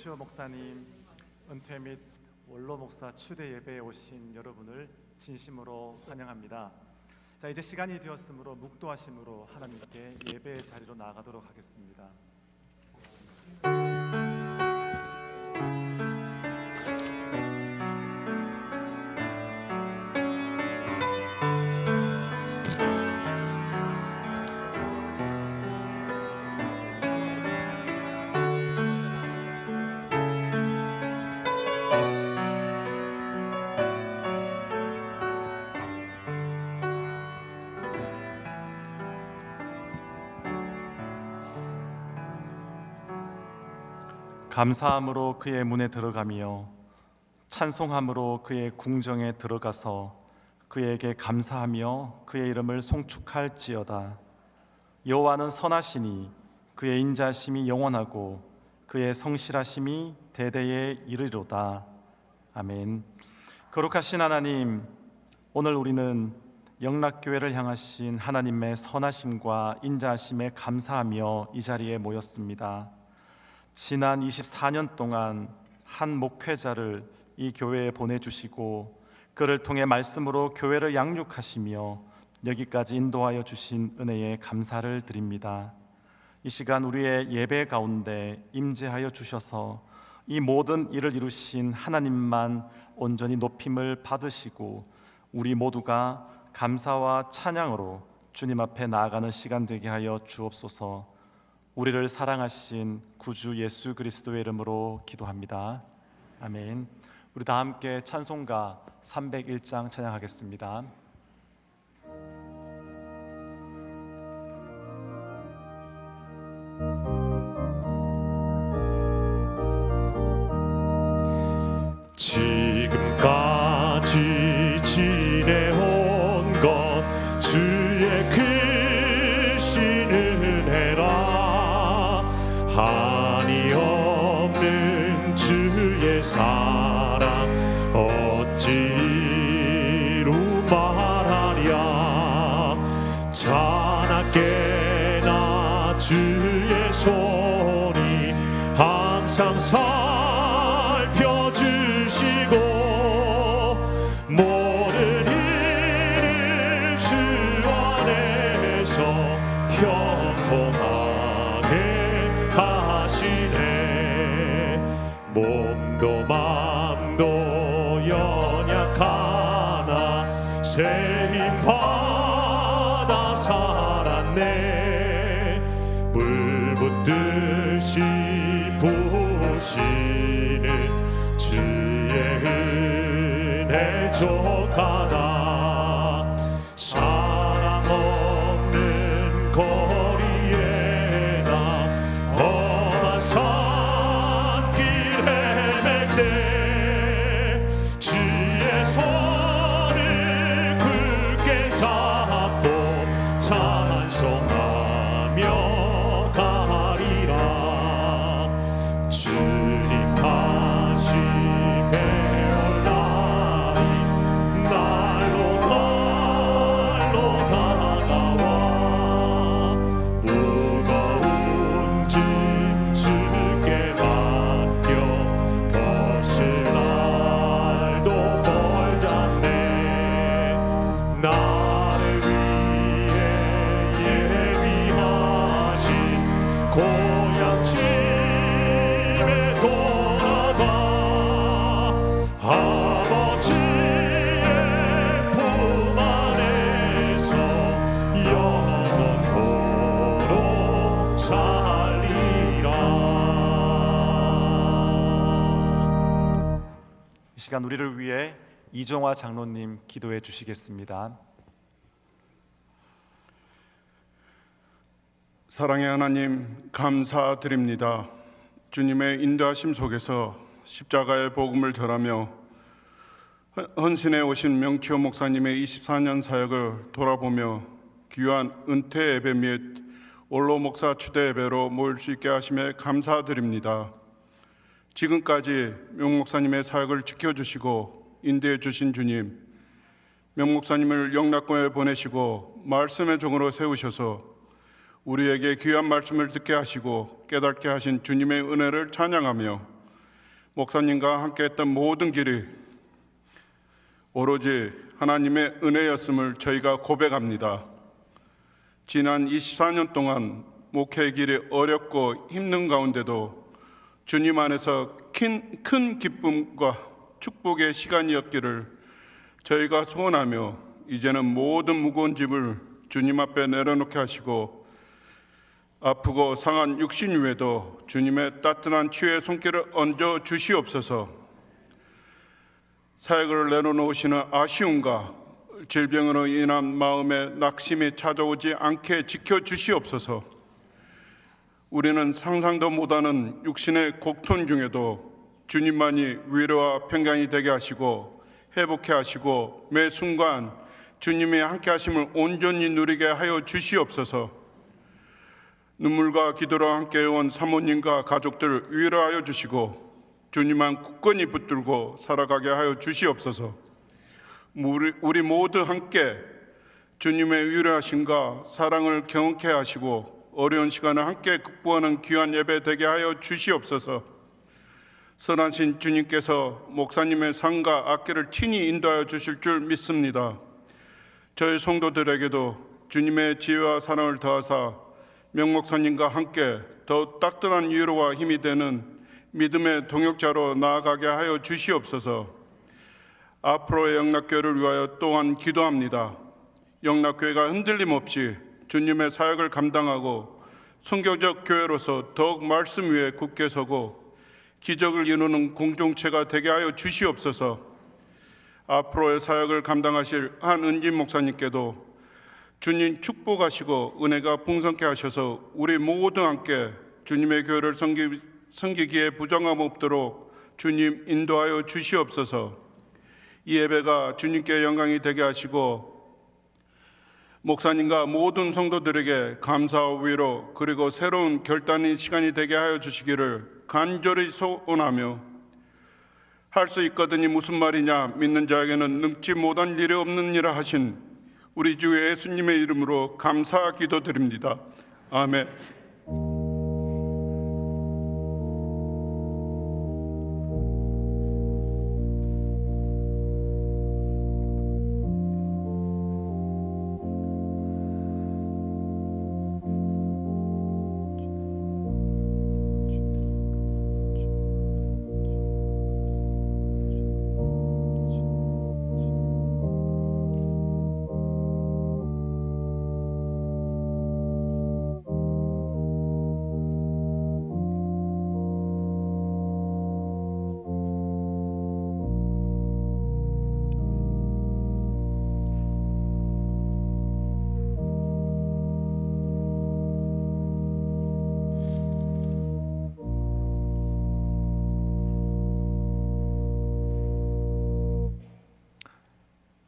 명치호 목사님, 은퇴 및 원로 목사 추대 예배에 오신 여러분을 진심으로 환영합니다. 자, 이제 시간이 되었으므로 묵도하심으로 하나님께 예배의 자리로 나아가도록 하겠습니다. 감사함으로 그의 문에 들어가며 찬송함으로 그의 궁정에 들어가서 그에게 감사하며 그의 이름을 송축할지어다. 여호와는 선하시니 그의 인자심이 영원하고 그의 성실하심이 대대에 이르리로다. 아멘. 거룩하신 하나님, 오늘 우리는 영락교회를 향하신 하나님의 선하심과 인자하심에 감사하며 이 자리에 모였습니다. 지난 24년 동안 한 목회자를 이 교회에 보내주시고 그를 통해 말씀으로 교회를 양육하시며 여기까지 인도하여 주신 은혜에 감사를 드립니다. 이 시간 우리의 예배 가운데 임재하여 주셔서 이 모든 일을 이루신 하나님만 온전히 높임을 받으시고 우리 모두가 감사와 찬양으로 주님 앞에 나아가는 시간 되게 하여 주옵소서. 우리를 사랑하신 구주 예수 그리스도의 이름으로 기도합니다. 아멘. 우리 다 함께 찬송가 301장 찬양하겠습니다. 지금까지 지내온 것 주의 크신 은혜라. 한이 없는 주의 사랑 어찌로 말하랴. 자나깨나 주의 손이 항상 살펴주시고 모든 일을 주 안에서 형통하게 하시네. 몸도 맘도 연약하나 새 힘 받아 살았네. 물 붓듯이 부으시는 주의 은혜 족하다. 사랑 없는 거리에 나 험한 산길 헤맬 때 주의 손을 굳게 잡고 찬송하며 가리라. 주님 다시 배울나니 날로 다가와 무거운 짐 주께 맡겨 벗을 날도 멀잖네. 나를 위해 예비하신 고향 집에 돌아가 아버지의 품 안에서 영원토록 살리라. 이 시간 우리를 위해 이종화 장로님 기도해 주시겠습니다. 사랑의 하나님, 감사드립니다. 주님의 인도하심 속에서 십자가의 복음을 전하며 헌신해 오신 명치호 목사님의 24년 사역을 돌아보며 귀한 은퇴 예배 및 원로 목사 추대 예배로 모일 수 있게 하심에 감사드립니다. 지금까지 명 목사님의 사역을 지켜주시고 인도해 주신 주님, 명 목사님을 영락교회에 보내시고 말씀의 종으로 세우셔서 우리에게 귀한 말씀을 듣게 하시고 깨닫게 하신 주님의 은혜를 찬양하며 목사님과 함께했던 모든 길이 오로지 하나님의 은혜였음을 저희가 고백합니다. 지난 24년 동안 목회의 길이 어렵고 힘든 가운데도 주님 안에서 큰 기쁨과 축복의 시간이었기를 저희가 소원하며 이제는 모든 무거운 짐을 주님 앞에 내려놓게 하시고 아프고 상한 육신 위에도 주님의 따뜻한 치유의 손길을 얹어 주시옵소서. 사역을 내려놓으시는 아쉬움과 질병으로 인한 마음의 낙심이 찾아오지 않게 지켜주시옵소서. 우리는 상상도 못하는 육신의 고통 중에도 주님만이 위로와 평강이 되게 하시고 회복해 하시고 매 순간 주님의 함께 하심을 온전히 누리게 하여 주시옵소서. 눈물과 기도로 함께 해온 사모님과 가족들 위로하여 주시고 주님만 굳건히 붙들고 살아가게 하여 주시옵소서. 우리 모두 함께 주님의 위로하심과 사랑을 경험케 하시고 어려운 시간을 함께 극복하는 귀한 예배 되게 하여 주시옵소서. 선하신 주님께서 목사님의 삶과 악기를 친히 인도하여 주실 줄 믿습니다. 저희 성도들에게도 주님의 지혜와 사랑을 더하사 명 목사님과 함께 더 따뜻한 위로와 힘이 되는 믿음의 동역자로 나아가게 하여 주시옵소서. 앞으로의 영락교회를 위하여 또한 기도합니다. 영락교회가 흔들림 없이 주님의 사역을 감당하고 선교적 교회로서 더욱 말씀 위에 굳게 서고 기적을 이루는 공동체가 되게 하여 주시옵소서. 앞으로의 사역을 감당하실 한은진 목사님께도 주님 축복하시고 은혜가 풍성케 하셔서 우리 모두 함께 주님의 교회를 섬기기에 부정함 없도록 주님 인도하여 주시옵소서. 이 예배가 주님께 영광이 되게 하시고 목사님과 모든 성도들에게 감사와 위로 그리고 새로운 결단의 시간이 되게 하여 주시기를 간절히 소원하며 할 수 있거든이 무슨 말이냐 믿는 자에게는 능치 못한 일이 없느니라 하신 우리 주 예수님의 이름으로 감사 기도드립니다. 아멘.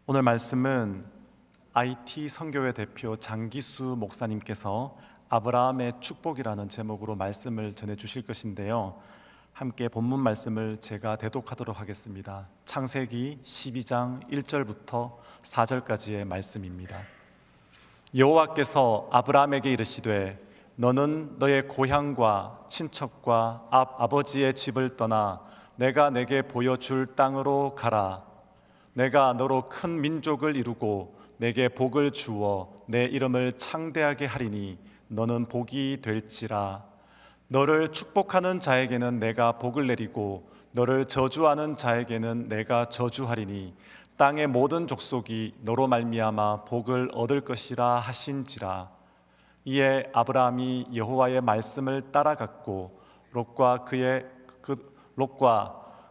오늘 말씀은 IT 선교회 대표 장기수 목사님께서 아브라함의 축복이라는 제목으로 말씀을 전해 주실 것인데요. 함께 본문 말씀을 제가 대독하도록 하겠습니다. 창세기 12장 1절부터 4절까지의 말씀입니다. 여호와께서 아브라함에게 이르시되 너는 너의 고향과 친척과 아버지의 집을 떠나 내가 내게 보여줄 땅으로 가라. 내가 너로 큰 민족을 이루고 내게 복을 주어 내 이름을 창대하게 하리니 너는 복이 될지라. 너를 축복하는 자에게는 내가 복을 내리고 너를 저주하는 자에게는 내가 저주하리니 땅의 모든 족속이 너로 말미암아 복을 얻을 것이라 하신지라. 이에 아브라함이 여호와의 말씀을 따라갔고 롯과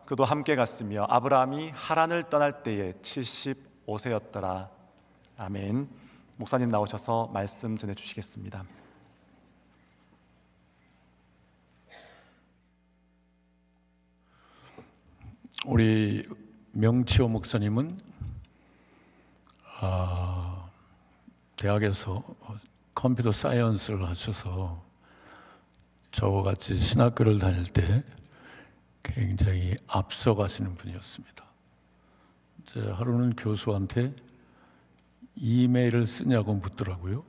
그도 함께 갔으며 아브라함이 하란을 떠날 때에 75세였더라. 아멘. 목사님 나오셔서 말씀 전해 주시겠습니다. 우리 명치호 목사님은 대학에서 컴퓨터 사이언스를 하셔서 저와 같이 신학교를 다닐 때 굉장히 앞서가시는 분이었습니다. 이제 하루는 교수한테 이메일을 쓰냐고 묻더라고요.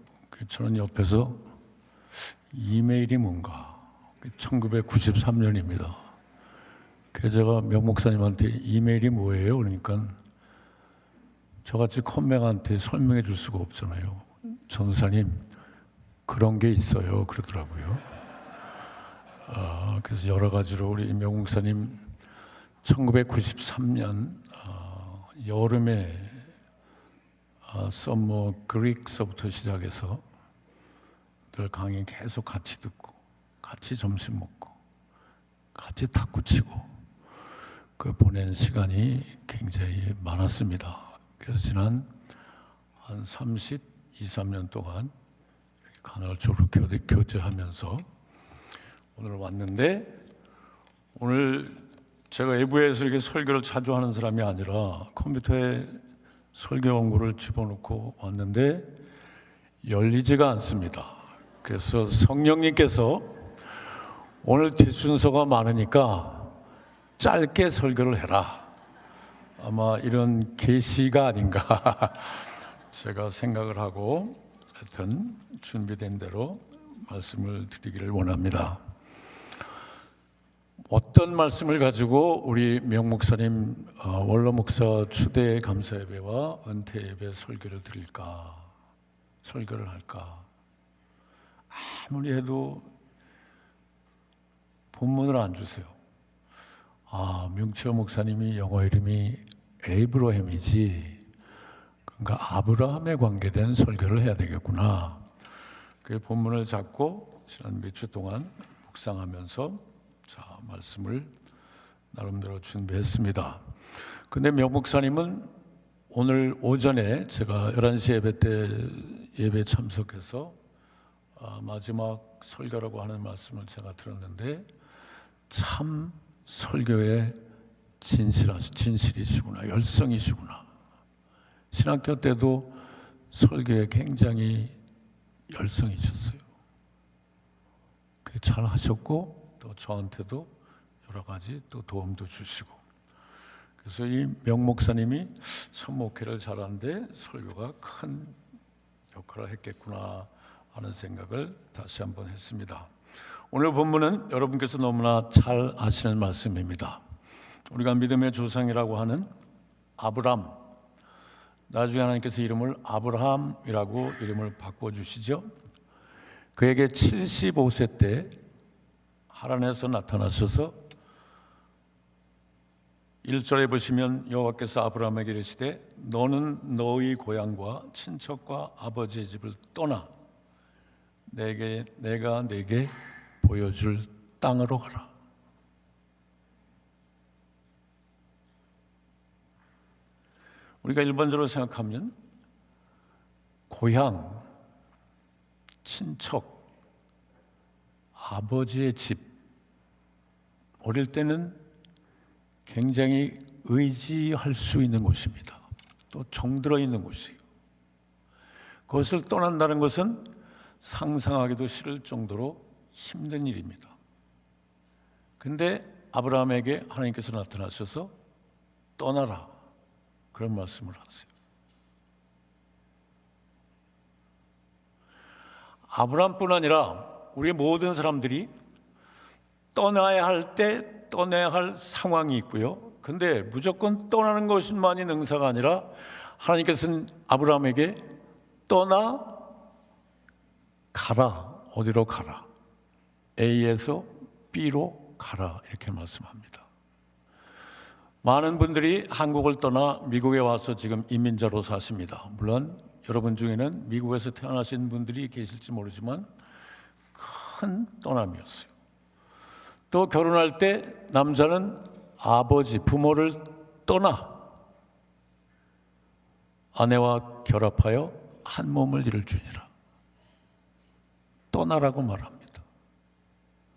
저는 옆에서 이메일이 뭔가 1993년입니다. 그래서 제가 명 목사님한테 이메일이 뭐예요? 그러니까 저같이 컴맹한테 설명해 줄 수가 없잖아요. 전사님 그런 게 있어요 그러더라고요. 그래서 여러 가지로 우리 명 목사님 1993년 여름에 썸머 그릭서부터 시작해서 늘 강의 계속 같이 듣고 같이 점심 먹고 같이 탁구 치고 그 보낸 시간이 굉장히 많았습니다. 그래서 지난 한 3년 동안 간헐적으로 교제하면서 오늘 왔는데, 오늘 제가 외부에서 이렇게 설교를 자주 하는 사람이 아니라 컴퓨터에 설교 원고를 집어넣고 왔는데 열리지가 않습니다. 그래서 성령님께서 오늘 뒷순서가 많으니까 짧게 설교를 해라, 아마 이런 계시가 아닌가 제가 생각을 하고 하여튼 준비된 대로 말씀을 드리기를 원합니다. 어떤 말씀을 가지고 우리 명 목사님 원로 목사 추대 감사 예배와 은퇴 예배 설교를 드릴까, 설교를 할까? 아무리 해도 본문을 안 주세요. 명치호 목사님이 영어 이름이 에이브러햄이지, 그러니까 아브라함에 관계된 설교를 해야 되겠구나. 그 본문을 잡고 지난 몇 주 동안 묵상하면서 말씀을 나름대로 준비했습니다. 근데 명 목사님은 오늘 오전에 제가 11시 예배 때 예배 참석해서 마지막 설교라고 하는 말씀을 제가 들었는데 참 설교에 진실이시구나, 열성이시구나. 신학교 때도 설교에 굉장히 열성이셨어요. 잘 하셨고 또 저한테도 여러 가지 또 도움도 주시고, 그래서 이 명 목사님이 참 목회를 잘하는데 설교가 큰 역할을 했겠구나 하는 생각을 다시 한번 했습니다. 오늘 본문은 여러분께서 너무나 잘 아시는 말씀입니다. 우리가 믿음의 조상이라고 하는 아브람, 나중에 하나님께서 이름을 아브라함이라고 이름을 바꿔주시죠. 그에게 75세 때 하란에서 나타나셔서 1절에 보시면 여호와께서 아브라함에게 이르시되 너는 너희 고향과 친척과 아버지의 집을 떠나 내가 네게 보여줄 땅으로 가라. 우리가 일반적으로 생각하면 고향, 친척, 아버지의 집, 어릴 때는 굉장히 의지할 수 있는 곳입니다. 또 정들어 있는 곳이에요. 그것을 떠난다는 것은 상상하기도 싫을 정도로 힘든 일입니다. 근데 아브라함에게 하나님께서 나타나셔서 떠나라, 그런 말씀을 하세요. 아브라함뿐 아니라 우리 모든 사람들이 떠나야 할 때 떠나야 할 상황이 있고요. 근데 무조건 떠나는 것만이 능사가 아니라 하나님께서는 아브라함에게 떠나 가라, 어디로 가라, A에서 B로 가라, 이렇게 말씀합니다. 많은 분들이 한국을 떠나 미국에 와서 지금 이민자로 사십니다. 물론 여러분 중에는 미국에서 태어나신 분들이 계실지 모르지만 큰 떠남이었어요. 또 결혼할 때 남자는 아버지, 부모를 떠나 아내와 결합하여 한 몸을 이룰 주니라. 떠나라고 말합니다.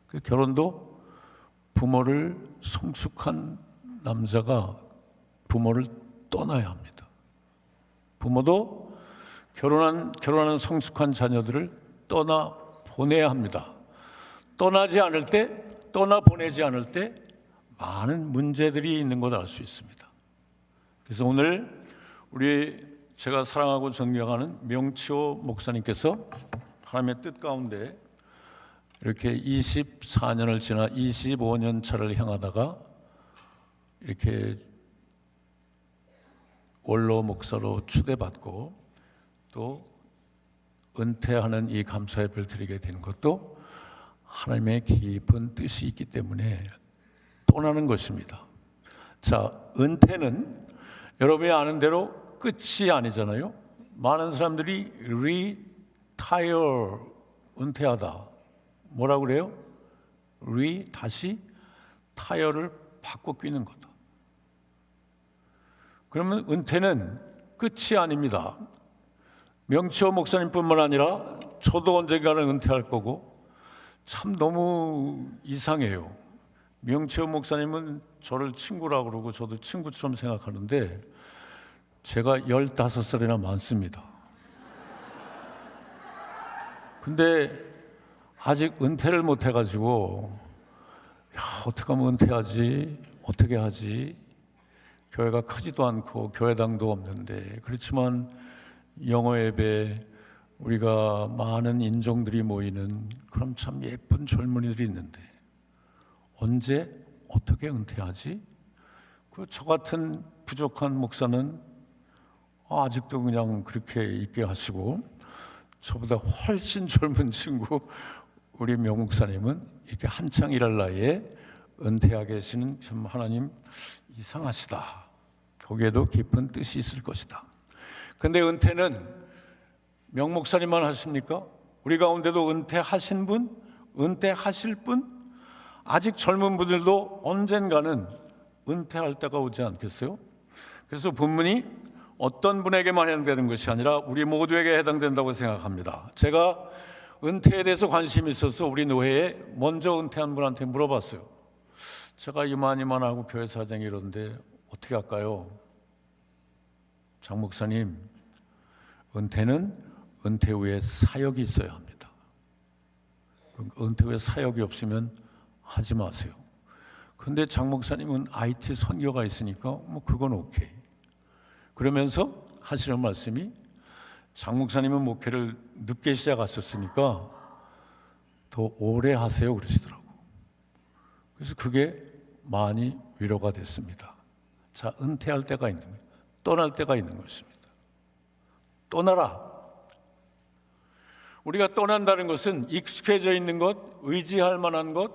그 결혼도 부모를 성숙한 남자가 부모를 떠나야 합니다. 부모도 결혼하는 성숙한 자녀들을 떠나 보내야 합니다. 떠나 보내지 않을 때 많은 문제들이 있는 걸 알 수 있습니다. 그래서 오늘 제가 사랑하고 존경하는 명치호 목사님께서 하나님의 뜻 가운데 이렇게 24년을 지나 25년 차를 향하다가 이렇게 원로 목사로 추대받고 또 은퇴하는 이 감사 예배를 드리게 된 것도 하나님의 깊은 뜻이 있기 때문에 떠나는 것입니다. 자, 은퇴는 여러분이 아는 대로 끝이 아니잖아요. 많은 사람들이 retire, 은퇴하다. 뭐라고 그래요? 다시 tire를 바꿔 끼는 거다. 그러면 은퇴는 끝이 아닙니다. 명치호 목사님뿐만 아니라 저도 언젠가는 은퇴할 거고 참 너무 이상해요. 명치호 목사님은 저를 친구라고 그러고 저도 친구처럼 생각하는데 제가 15살이나 많습니다. 근데 아직 은퇴를 못 해가지고 어떻게 하면 은퇴하지? 어떻게 하지? 교회가 크지도 않고 교회당도 없는데 그렇지만 영어 예배 우리가 많은 인종들이 모이는 그런 참 예쁜 젊은이들이 있는데 언제 어떻게 은퇴하지? 저 같은 부족한 목사는 아직도 그냥 그렇게 있게 하시고 저보다 훨씬 젊은 친구 우리 명 목사님은 이렇게 한창 일할 나이에 은퇴하게 계시는 참 하나님 이상하시다. 거기에도 깊은 뜻이 있을 것이다. 근데 은퇴는 명 목사님만 하십니까? 우리 가운데도 은퇴하신 분, 은퇴하실 분, 아직 젊은 분들도 언젠가는 은퇴할 때가 오지 않겠어요? 그래서 본문이 어떤 분에게만 해당되는 것이 아니라 우리 모두에게 해당된다고 생각합니다. 제가 은퇴에 대해서 관심이 있어서 우리 노회에 먼저 은퇴한 분한테 물어봤어요. 제가 이만하고 교회 사정이 이런데 어떻게 할까요? 장 목사님, 은퇴는 은퇴 후에 사역이 있어야 합니다. 은퇴 후에 사역이 없으면 하지 마세요. 근데 장 목사님은 IT 선교가 있으니까 뭐 그건 오케이. 그러면서 하시는 말씀이 장 목사님은 목회를 늦게 시작하셨으니까 더 오래 하세요 그러시더라고. 그래서 그게 많이 위로가 됐습니다. 자, 은퇴할 때가 있는 거예요. 떠날 때가 있는 것입니다. 떠나라. 우리가 떠난다는 것은 익숙해져 있는 것, 의지할 만한 것,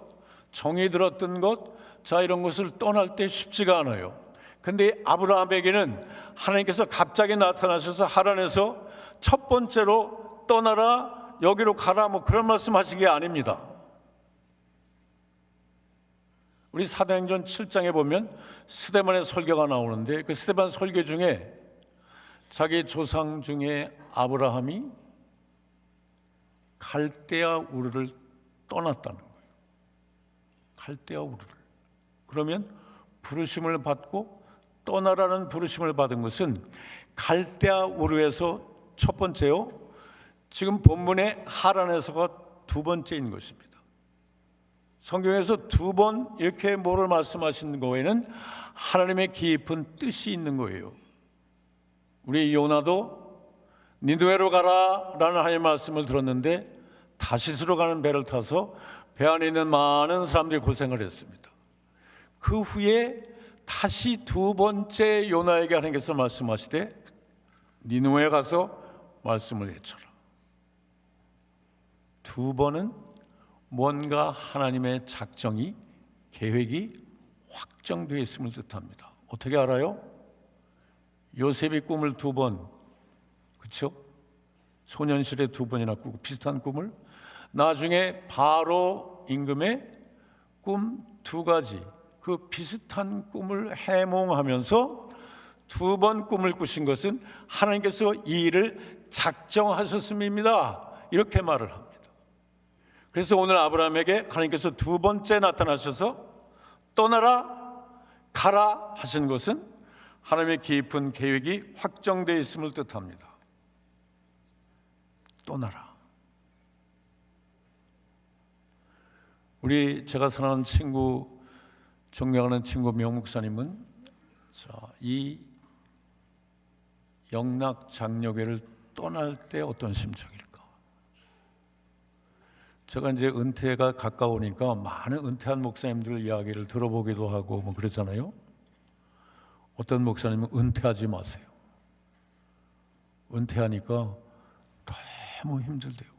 정이 들었던 것, 자 이런 것을 떠날 때 쉽지가 않아요. 근데 아브라함에게는 하나님께서 갑자기 나타나셔서 하란에서 첫 번째로 떠나라, 여기로 가라 뭐 그런 말씀하신 게 아닙니다. 우리 사도행전 7장에 보면 스데반의 설교가 나오는데 그 스데반 설교 중에 자기 조상 중에 아브라함이 갈대아 우르를 떠났다는 거예요. 갈대아 우르를. 그러면 부르심을 받고 떠나라는 부르심을 받은 것은 갈대아 우르에서 첫 번째요. 지금 본문의 하란에서가 두 번째인 것입니다. 성경에서 두 번 이렇게 뭐를 말씀하신 거에는 하나님의 깊은 뜻이 있는 거예요. 우리 요나도 니느웨로 가라 라는 하나님의 말씀을 들었는데 다시스로 가는 배를 타서 배 안에 있는 많은 사람들이 고생을 했습니다. 그 후에 다시 두 번째 요나에게 하나님께서 말씀하시되 니느웨에 가서 말씀을 외쳐라. 두 번은 뭔가 하나님의 작정이, 계획이 확정되어 있음을 뜻합니다. 어떻게 알아요? 요셉이 꿈을 두 번, 그렇죠? 소년시대 두 번이나 꾸고 비슷한 꿈을, 나중에 바로 임금의 꿈 두 가지, 그 비슷한 꿈을 해몽하면서 두 번 꿈을 꾸신 것은 하나님께서 이 일을 작정하셨음입니다. 이렇게 말을 합니다. 그래서 오늘 아브라함에게 하나님께서 두 번째 나타나셔서 떠나라, 가라 하신 것은 하나님의 깊은 계획이 확정되어 있음을 뜻합니다. 떠나라. 제가 사랑하는 친구, 존경하는 친구 명 목사님은 이 영락 장로교를 떠날 때 어떤 심정일까? 제가 이제 은퇴가 가까우니까 많은 은퇴한 목사님들 이야기를 들어보기도 하고 뭐 그랬잖아요. 어떤 목사님은 은퇴하지 마세요. 은퇴하니까 너무 힘들대요.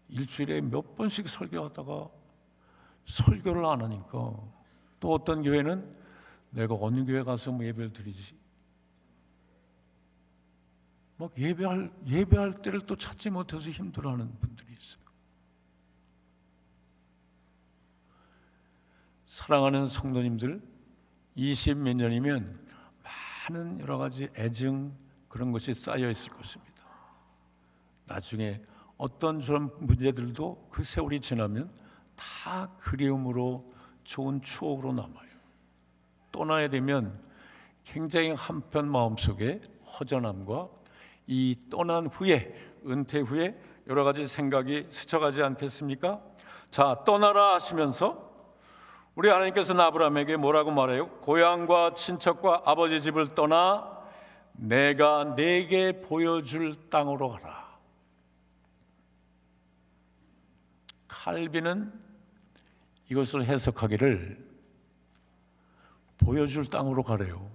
일주일에 몇 번씩 설교하다가 설교를 안 하니까, 또 어떤 교회는 내가 어느 교회 가서 뭐 예배를 드리지, 막 예배할 때를 또 찾지 못해서 힘들어하는 분들이 있어요. 사랑하는 성도님들, 20몇 년이면 많은 여러 가지 애증, 그런 것이 쌓여 있을 것입니다. 나중에 어떤 저런 문제들도 그 세월이 지나면 다 그리움으로, 좋은 추억으로 남아요. 떠나야 되면 굉장히 한편 마음속에 허전함과 이 떠난 후에, 은퇴 후에 여러 가지 생각이 스쳐가지 않겠습니까? 자, 떠나라 하시면서 우리 하나님께서는 아브라함에게 뭐라고 말해요? 고향과 친척과 아버지 집을 떠나 내가 네게 보여줄 땅으로 가라. 칼빈은 이것을 해석하기를 보여줄 땅으로 가래요.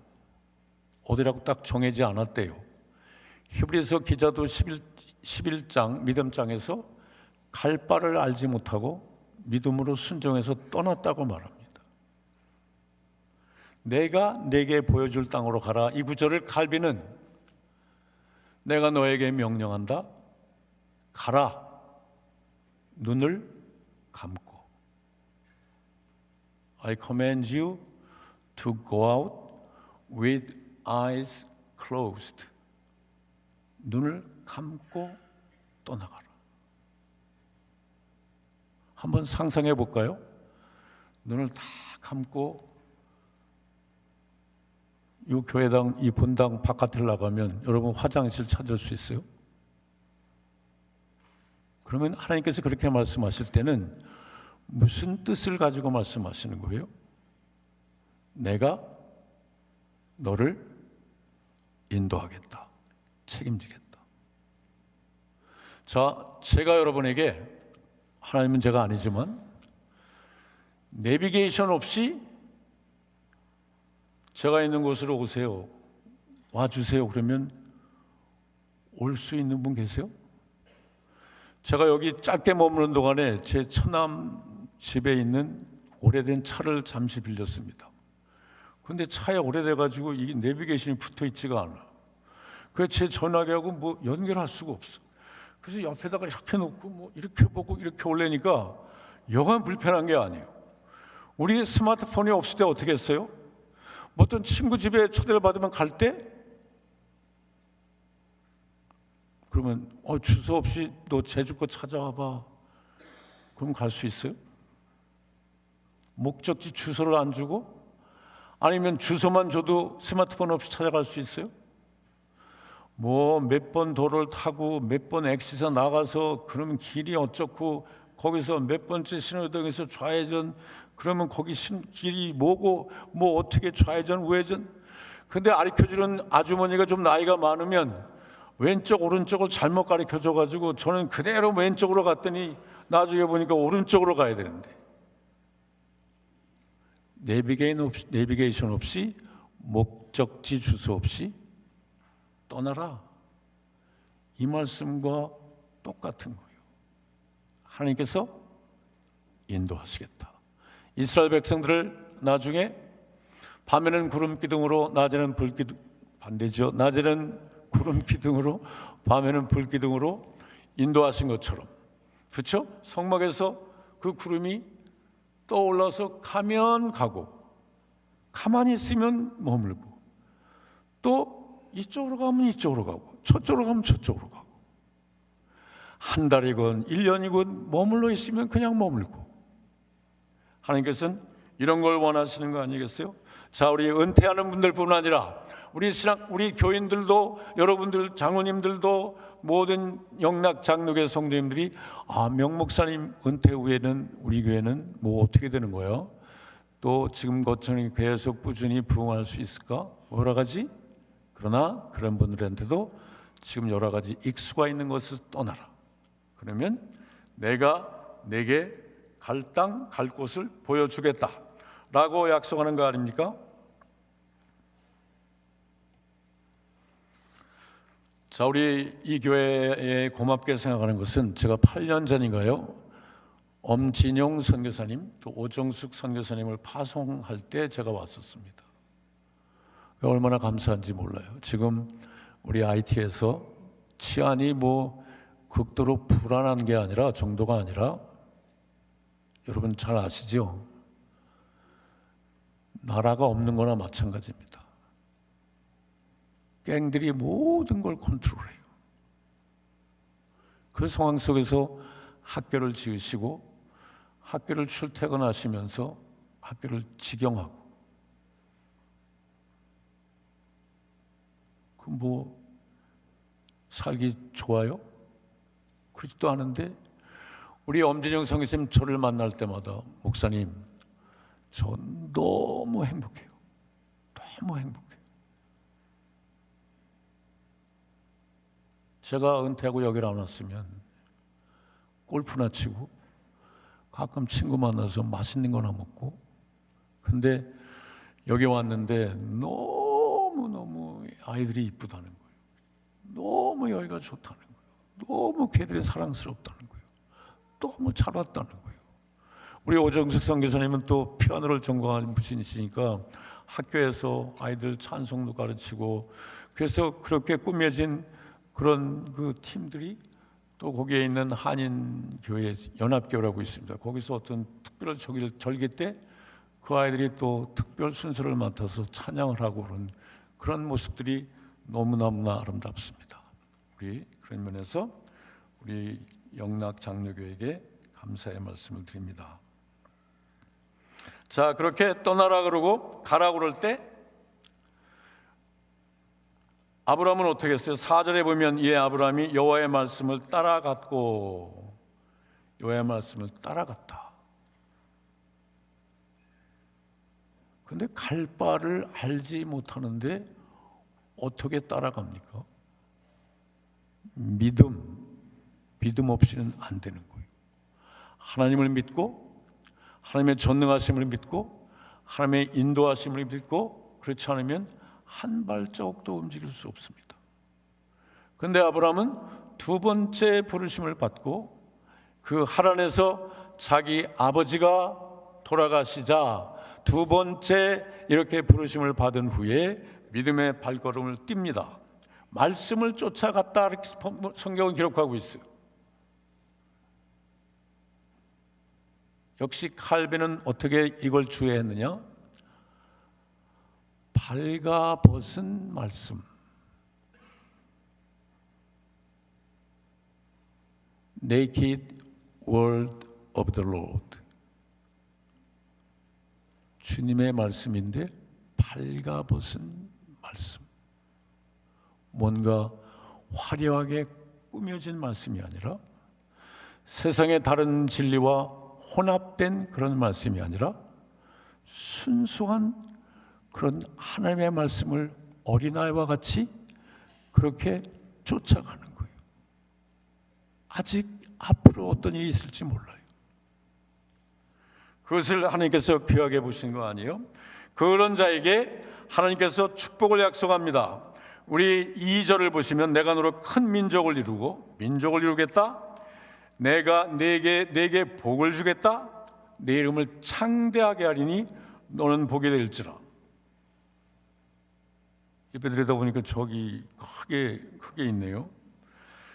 어디라고 딱 정해지 않았대요. 히브리서 기자도 11장 믿음장에서 갈 바를 알지 못하고 믿음으로 순종해서 떠났다고 말합니다. 내가 네게 보여줄 땅으로 가라. 이 구절을 칼빈은 내가 너에게 명령한다. 가라. 눈을 감고. I command you to go out with eyes closed. 눈을 감고 떠나가라. 한번 상상해 볼까요? 눈을 다 감고 이 교회당, 이 본당 바깥을 나가면 여러분 화장실 찾을 수 있어요? 그러면 하나님께서 그렇게 말씀하실 때는 무슨 뜻을 가지고 말씀하시는 거예요? 내가 너를 인도하겠다, 책임지겠다. 자, 제가 여러분에게, 하나님은 제가 아니지만 내비게이션 없이 제가 있는 곳으로 오세요, 와주세요 그러면 올 수 있는 분 계세요? 제가 여기 짧게 머무는 동안에 제 처남 집에 있는 오래된 차를 잠시 빌렸습니다. 근데 차에 오래돼가지고 이게 내비게이션이 붙어 있지가 않아. 그래서 제 전화기하고 뭐 연결할 수가 없어. 그래서 옆에다가 이렇게 놓고 뭐 이렇게 보고 이렇게 올래니까 여간 불편한 게 아니에요. 우리 스마트폰이 없을 때 어떻게 했어요? 뭐 어떤 친구 집에 초대를 받으면 갈 때 그러면 주소 없이 너 제주 거 찾아와봐. 그럼 갈 수 있어요? 목적지 주소를 안 주고? 아니면 주소만 줘도 스마트폰 없이 찾아갈 수 있어요? 뭐 몇 번 도로를 타고 몇 번 엑시서 나가서 그러면 길이 어쩌고 거기서 몇 번째 신호등에서 좌회전 그러면 거기 길이 뭐고 뭐 어떻게 좌회전 우회전. 근데 가르쳐주는 아주머니가 좀 나이가 많으면 왼쪽 오른쪽을 잘못 가르쳐줘 가지고 저는 그대로 왼쪽으로 갔더니 나중에 보니까 오른쪽으로 가야 되는데 내비게이션 없이 목적지 주소 없이 떠나라. 이 말씀과 똑같은 거예요. 하나님께서 인도하시겠다. 이스라엘 백성들을 나중에 밤에는 구름 기둥으로 낮에는 불 기둥, 반대죠. 낮에는 구름 기둥으로 밤에는 불 기둥으로 인도하신 것처럼, 그렇죠? 성막에서 그 구름이 떠올라서 가면 가고 가만히 있으면 머물고 또 이쪽으로 가면 이쪽으로 가고 저쪽으로 가면 저쪽으로 가고 한 달이건 1년이건 머물러 있으면 그냥 머물고. 하나님께서는 이런 걸 원하시는 거 아니겠어요? 자, 우리 은퇴하는 분들뿐 아니라 우리 교인들도, 여러분들 장로님들도, 모든 영락 장로교 성도님들이 명 목사님 은퇴 후에는 우리 교회는 뭐 어떻게 되는 거예요? 또 지금 것처럼 계속 꾸준히 부흥할 수 있을까? 여러 가지. 그러나 그런 분들한테도 지금 여러 가지 익수가 있는 것을 떠나라. 그러면 내가 내게 갈 땅, 갈 곳을 보여주겠다 라고 약속하는 거 아닙니까? 자, 우리 이 교회에 고맙게 생각하는 것은 제가 8년 전인가요? 엄진용 선교사님, 또 오정숙 선교사님을 파송할 때 제가 왔었습니다. 얼마나 감사한지 몰라요. 지금 우리 IT에서 치안이 뭐 극도로 불안한 게 아니라 정도가 아니라 여러분 잘 아시죠? 나라가 없는 거나 마찬가지입니다. 갱들이 모든 걸 컨트롤해요. 그 상황 속에서 학교를 지으시고 학교를 출퇴근하시면서 학교를 직영하고 그 뭐 살기 좋아요? 그렇지도 않은데 우리 엄진영 선교사님 저를 만날 때마다 목사님 저 너무 행복해요. 너무 행복해요. 제가 은퇴하고 여기를 안 왔으면 골프나 치고 가끔 친구 만나서 맛있는 거나 먹고 근데 여기 왔는데 너무너무 아이들이 이쁘다는 거예요. 너무 여기가 좋다는 거예요. 너무 걔들이 사랑스럽다는 거예요. 너무 잘 왔다는 거예요. 우리 오정숙 선교사님은 또 피아노를 전공한 분이시니까 학교에서 아이들 찬송도 가르치고 그래서 그렇게 꾸며진 그런 그 팀들이 또 거기에 있는 한인교회 연합교회라고 있습니다. 거기서 어떤 특별 절기 때 그 아이들이 또 특별 순서를 맡아서 찬양을 하고 그런 모습들이 너무너무나 아름답습니다. 우리 그런 면에서 우리 영락 장로교에게 감사의 말씀을 드립니다. 자, 그렇게 떠나라 그러고 가라 그럴 때 아브라함은 어떻게 했어요? 4절에 보면 이 아브라함이 여호와의 말씀을 따라갔고 여호와의 말씀을 따라갔다. 근데 갈 바를 알지 못하는데 어떻게 따라갑니까? 믿음 없이는 안 되는 거예요. 하나님을 믿고 하나님의 전능하심을 믿고 하나님의 인도하심을 믿고 그렇지 않으면 한 발자국도 움직일 수 없습니다. 그런데 아브라함은 두 번째 부르심을 받고 그 하란에서 자기 아버지가 돌아가시자 두 번째 이렇게 부르심을 받은 후에 믿음의 발걸음을 띱니다. 말씀을 쫓아갔다 이렇게 성경은 기록하고 있어요. 역시 칼빈은 어떻게 이걸 주의했느냐? 발가벗은 말씀. Naked word of the Lord. 주님의 말씀인데 발가벗은 말씀. 뭔가 화려하게 꾸며진 말씀이 아니라 세상의 다른 진리와 혼합된 그런 말씀이 아니라 순수한 그런 하나님의 말씀을 어린아이와 같이 그렇게 쫓아가는 거예요. 아직 앞으로 어떤 일이 있을지 몰라요. 그것을 하나님께서 귀하게 보신 거 아니에요? 그런 자에게 하나님께서 축복을 약속합니다. 우리 2절을 보시면 내가 너로 큰 민족을 이루겠다. 내가 내게 복을 주겠다. 내 이름을 창대하게 하리니 너는 복이 될지라. 예배드리다 보니까 저기 크게 있네요.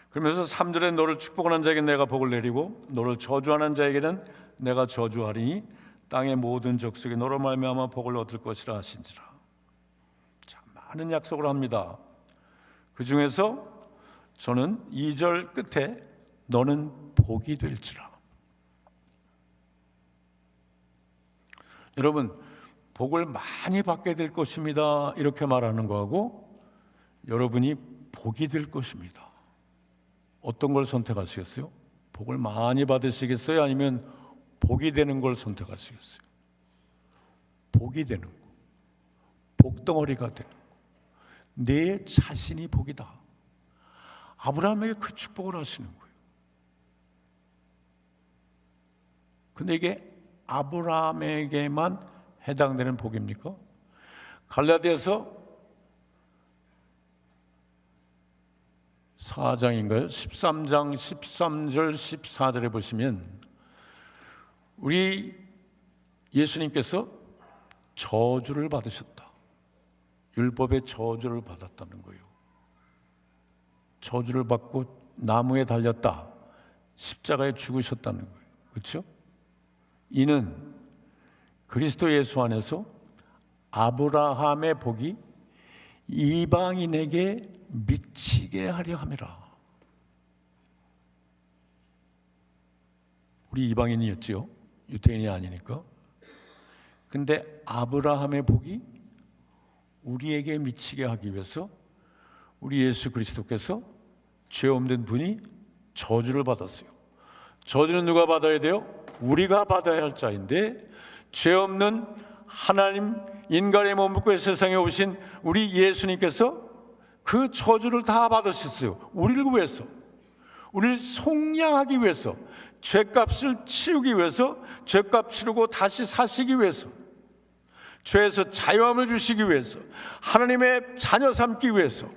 그러면서 3절에 너를 축복하는 자에게 내가 복을 내리고 너를 저주하는 자에게는 내가 저주하리니 땅의 모든 족속이 너로 말미암아 복을 얻을 것이라 하신지라. 참 많은 약속을 합니다. 그 중에서 저는 2절 끝에 너는 복이 될지라. 여러분, 복을 많이 받게 될 것입니다 이렇게 말하는 거하고 여러분이 복이 될 것입니다, 어떤 걸 선택하시겠어요? 복을 많이 받으시겠어요? 아니면 복이 되는 걸 선택하시겠어요? 복이 되는 거, 복덩어리가 되는 거, 내 자신이 복이다. 아브라함에게 그 축복을 하시는 거예요. 근데 이게 아브라함에게만 해당되는 복입니까? 갈라디아서 14장인가요? 13장 13절 14절에 보시면 우리 예수님께서 저주를 받으셨다. 율법의 저주를 받았다는 거예요. 저주를 받고 나무에 달렸다. 십자가에 죽으셨다는 거예요. 그렇죠? 이는 그리스도 예수 안에서 아브라함의 복이 이방인에게 미치게 하려 함이라. 우리 이방인이었지요. 유대인이 아니니까. 근데 아브라함의 복이 우리에게 미치게 하기 위해서 우리 예수 그리스도께서 죄 없는 분이 저주를 받았어요. 저주는 누가 받아야 돼요? 우리가 받아야 할 자인데, 죄 없는 하나님 인간의 몸을 입고 세상에 오신 우리 예수님께서 그 저주를 다 받으셨어요. 우리를 위해서, 우리를 속량하기 위해서, 죄값을 치르기 위해서, 죄값 치르고 다시 사시기 위해서, 죄에서 자유함을 주시기 위해서, 하나님의 자녀 삼기 위해서,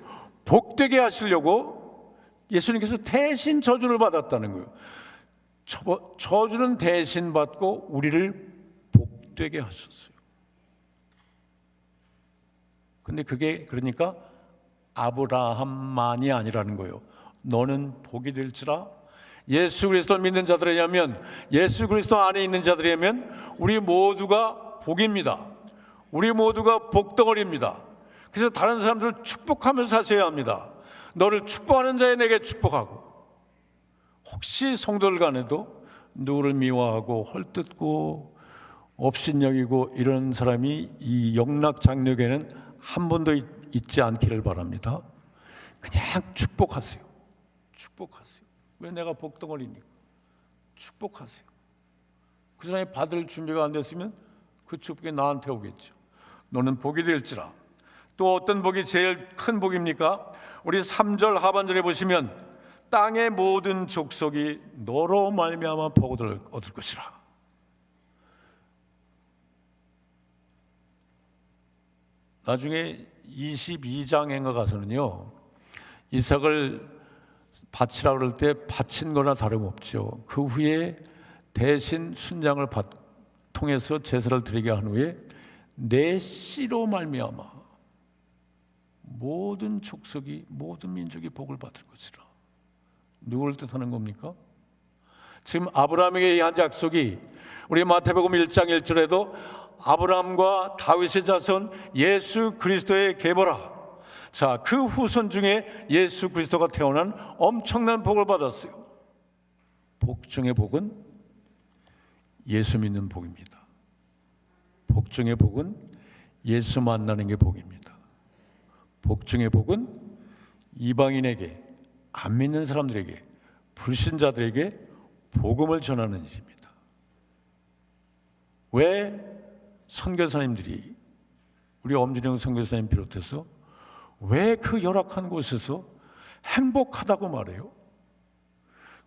복되게 하시려고 예수님께서 대신 저주를 받았다는 거예요. 저주는 대신 받고 우리를 복되게 하셨어요. 근데 그게 그러니까 아브라함만이 아니라는 거예요. 너는 복이 될지라. 예수 그리스도를 믿는 자들이라면, 예수 그리스도 안에 있는 자들이라면 우리 모두가 복입니다. 우리 모두가 복덩어리입니다. 그래서 다른 사람들을 축복하면서 사셔야 합니다. 너를 축복하는 자에 내게 축복하고, 혹시 성도들 간에도 누구를 미워하고 헐뜯고 업신여기고 이런 사람이 이 영락장려교회는 한 번도 있지 않기를 바랍니다. 그냥 축복하세요. 축복하세요. 왜? 내가 복덩어리니까. 축복하세요. 그 사람이 받을 준비가 안 됐으면 그 축복이 나한테 오겠죠. 너는 복이 될지라. 또 어떤 복이 제일 큰 복입니까? 우리 3절 하반절에 보시면 땅의 모든 족속이 너로 말미암아 복을 얻을 것이라. 나중에 22장에 가서는요, 이삭을 바치라 그럴 때 바친 거나 다름없죠. 그 후에 대신 순장을 통해서 제사를 드리게 한 후에 내 씨로 말미암아 모든 족속이, 모든 민족이 복을 받을 것이라. 누구를 뜻하는 겁니까? 지금 아브라함에게 한 약속이 우리 마태복음 1장 1절에도 아브라함과 다윗의 자손 예수 그리스도의 계보라. 자, 그 후손 중에 예수 그리스도가 태어난 엄청난 복을 받았어요. 복 중의 복은 예수 믿는 복입니다. 복 중의 복은 예수 만나는 게 복입니다. 복 중의 복은 이방인에게, 안 믿는 사람들에게, 불신자들에게 복음을 전하는 일입니다. 왜 선교사님들이, 우리 엄진영 선교사님 비롯해서 왜 그 열악한 곳에서 행복하다고 말해요?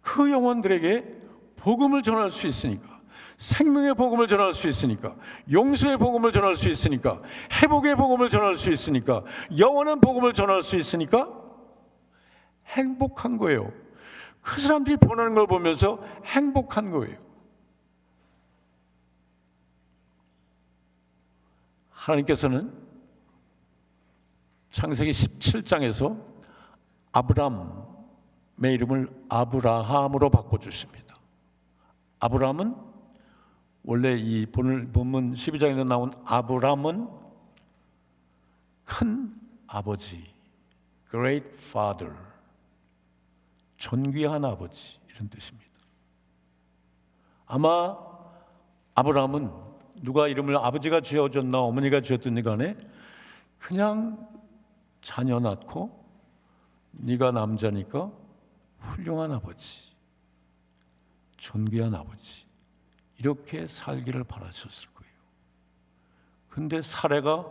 그 영혼들에게 복음을 전할 수 있으니까, 생명의 복음을 전할 수 있으니까, 용서의 복음을 전할 수 있으니까, 회복의 복음을 전할 수 있으니까, 영원한 복음을 전할 수 있으니까 행복한 거예요. 그 사람들이 보내는 걸 보면서 행복한 거예요. 하나님께서는 창세기 17장에서 아브람의 이름을 아브라함으로 바꿔주십니다. 아브람은 원래 이 본문 12장에서 나온 아브람은 큰 아버지, Great Father, 존귀한 아버지, 이런 뜻입니다. 아마 아브람은 누가 이름을 아버지가 지어줬나 어머니가 지었든지 간에 그냥 자녀 낳고 네가 남자니까 훌륭한 아버지, 존귀한 아버지, 이렇게 살기를 바라셨을 거예요. 근데 사례가,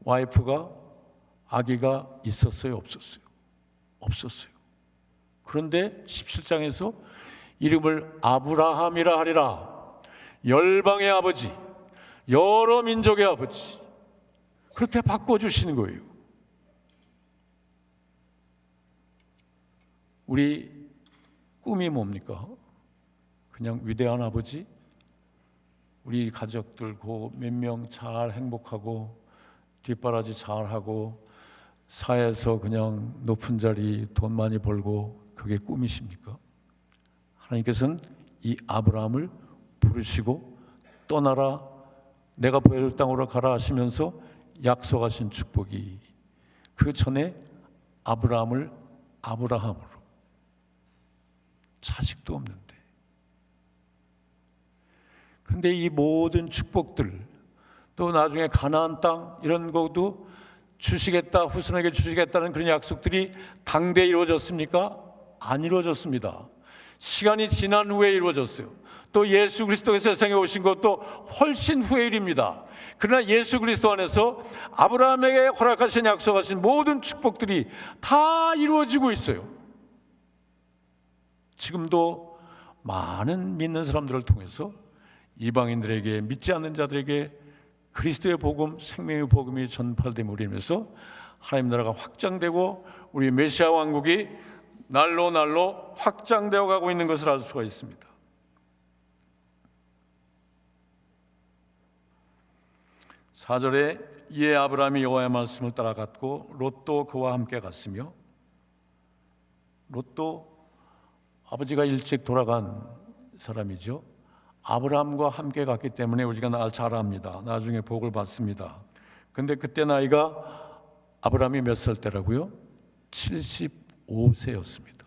와이프가, 아기가 있었어요, 없었어요? 없었어요. 그런데 17장에서 이름을 아브라함이라 하리라. 열방의 아버지, 여러 민족의 아버지, 그렇게 바꿔주시는 거예요. 우리 꿈이 뭡니까? 그냥 위대한 아버지, 우리 가족들 몇 명 잘 행복하고 뒷바라지 잘하고 사회에서 그냥 높은 자리 돈 많이 벌고 그게 꿈이십니까? 하나님께서는 이 아브라함을 부르시고 떠나라, 내가 보여줄 땅으로 가라 하시면서 약속하신 축복이, 그 전에 아브라함을 아브라함으로, 자식도 없는데, 근데 이 모든 축복들, 또 나중에 가나안 땅 이런 것도 주시겠다, 후손에게 주시겠다는 그런 약속들이 당대에 이루어졌습니까? 안 이루어졌습니다. 시간이 지난 후에 이루어졌어요. 또 예수 그리스도가 세상에 오신 것도 훨씬 후의 일입니다. 그러나 예수 그리스도 안에서 아브라함에게 허락하신, 약속하신 모든 축복들이 다 이루어지고 있어요. 지금도 많은 믿는 사람들을 통해서 이방인들에게, 믿지 않는 자들에게 그리스도의 복음, 생명의 복음이 전파됨으로 인해서 하나님 나라가 확장되고 우리 메시아 왕국이 날로 날로 확장되어 가고 있는 것을 알 수가 있습니다. 사절에 이에 아브라함이 여호와의 말씀을 따라갔고 롯도 그와 함께 갔으며, 롯도 아버지가 일찍 돌아간 사람이죠. 아브라함과 함께 갔기 때문에 우리가 잘 압니다. 나중에 복을 받습니다. 근데 그때 나이가 아브라함이 몇 살 때라고요? 75세였습니다.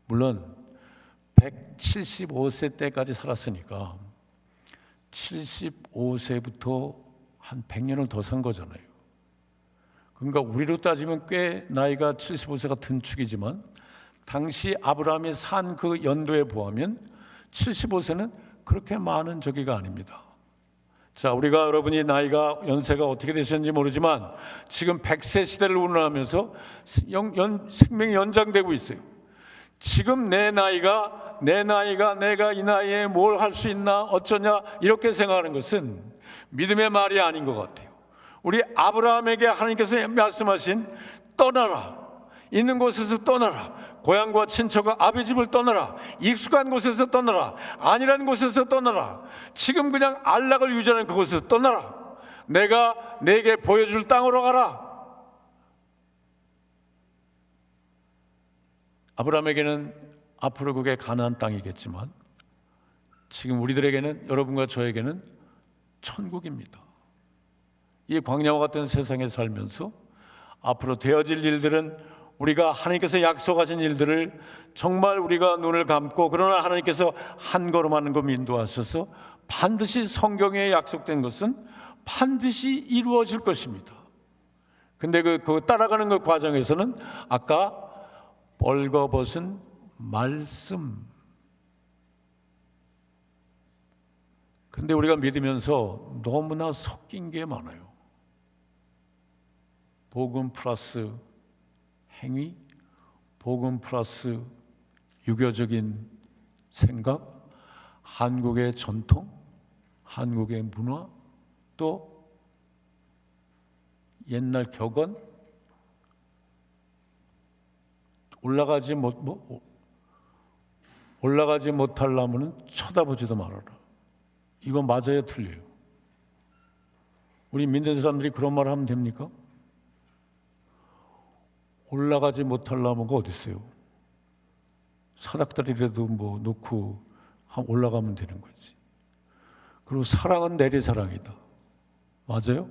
물론 175세 때까지 살았으니까 75세부터 한 100년을 더 산 거잖아요. 그러니까 우리로 따지면 꽤 나이가 75세가 든 축이지만 당시 아브라함이 산 그 연도에 보하면 75세는 그렇게 많은 저기가 아닙니다. 자, 우리가 여러분이 나이가, 연세가 어떻게 되셨는지 모르지만 지금 100세 시대를 운운하면서 생명이 연장되고 있어요. 지금 내 나이가 내가 이 나이에 뭘 할 수 있나, 어쩌냐, 이렇게 생각하는 것은 믿음의 말이 아닌 것 같아요. 우리 아브라함에게 하나님께서 말씀하신 떠나라, 있는 곳에서 떠나라, 고향과 친척과 아비 집을 떠나라, 익숙한 곳에서 떠나라, 아니란 곳에서 떠나라, 지금 그냥 안락을 유지하는 그곳에서 떠나라, 내가 내게 보여줄 땅으로 가라. 아브라함에게는 앞으로 그게 가나안 땅이겠지만 지금 우리들에게는, 여러분과 저에게는 천국입니다. 이 광야와 같은 세상에 살면서 앞으로 되어질 일들은, 우리가 하나님께서 약속하신 일들을 정말 우리가 눈을 감고, 그러나 하나님께서 한 걸음 한 걸음 인도하셔서 반드시 성경에 약속된 것은 반드시 이루어질 것입니다. 근데 그 따라가는 그 과정에서는 아까 벌거벗은 말씀, 근데 우리가 믿으면서 너무나 섞인 게 많아요. 복음 플러스 행위, 복음 플러스 유교적인 생각, 한국의 전통, 한국의 문화, 또 옛날 격언, 올라가지 못할 나무는 쳐다보지도 말아라. 이거 맞아요, 틀려요? 우리 믿는 사람들이 그런 말을 하면 됩니까? 올라가지 못할 나무가 어디 있어요? 사닥다리라도 뭐 놓고 올라가면 되는 거지. 그리고 사랑은 내리사랑이다. 맞아요?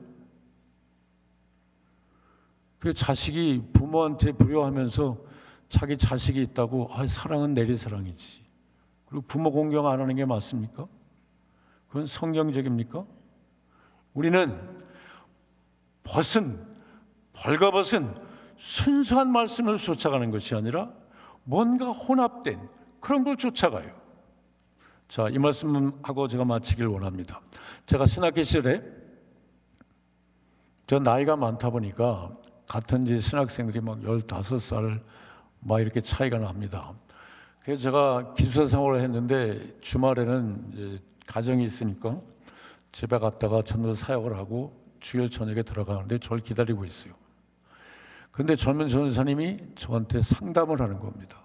그 자식이 부모한테 부여하면서 자기 자식이 있다고, 사랑은 내리사랑이지. 그리고 부모 공경 안 하는 게 맞습니까? 그건 성경적입니까? 우리는 벌거벗은 순수한 말씀을 쫓아가는 것이 아니라 뭔가 혼합된 그런 걸 쫓아가요. 자, 이 말씀하고 제가 마치길 원합니다. 제가 신학교 시절에, 저 나이가 많다 보니까 같은 지 신학생들이 막 15살 막 이렇게 차이가 납니다. 그래서 제가 기숙사 생활을 했는데 주말에는 이제 가정이 있으니까 집에 갔다가 전도 사역을 하고 주일 저녁에 들어가는데 저를 기다리고 있어요. 그런데 젊은 전사님이 저한테 상담을 하는 겁니다.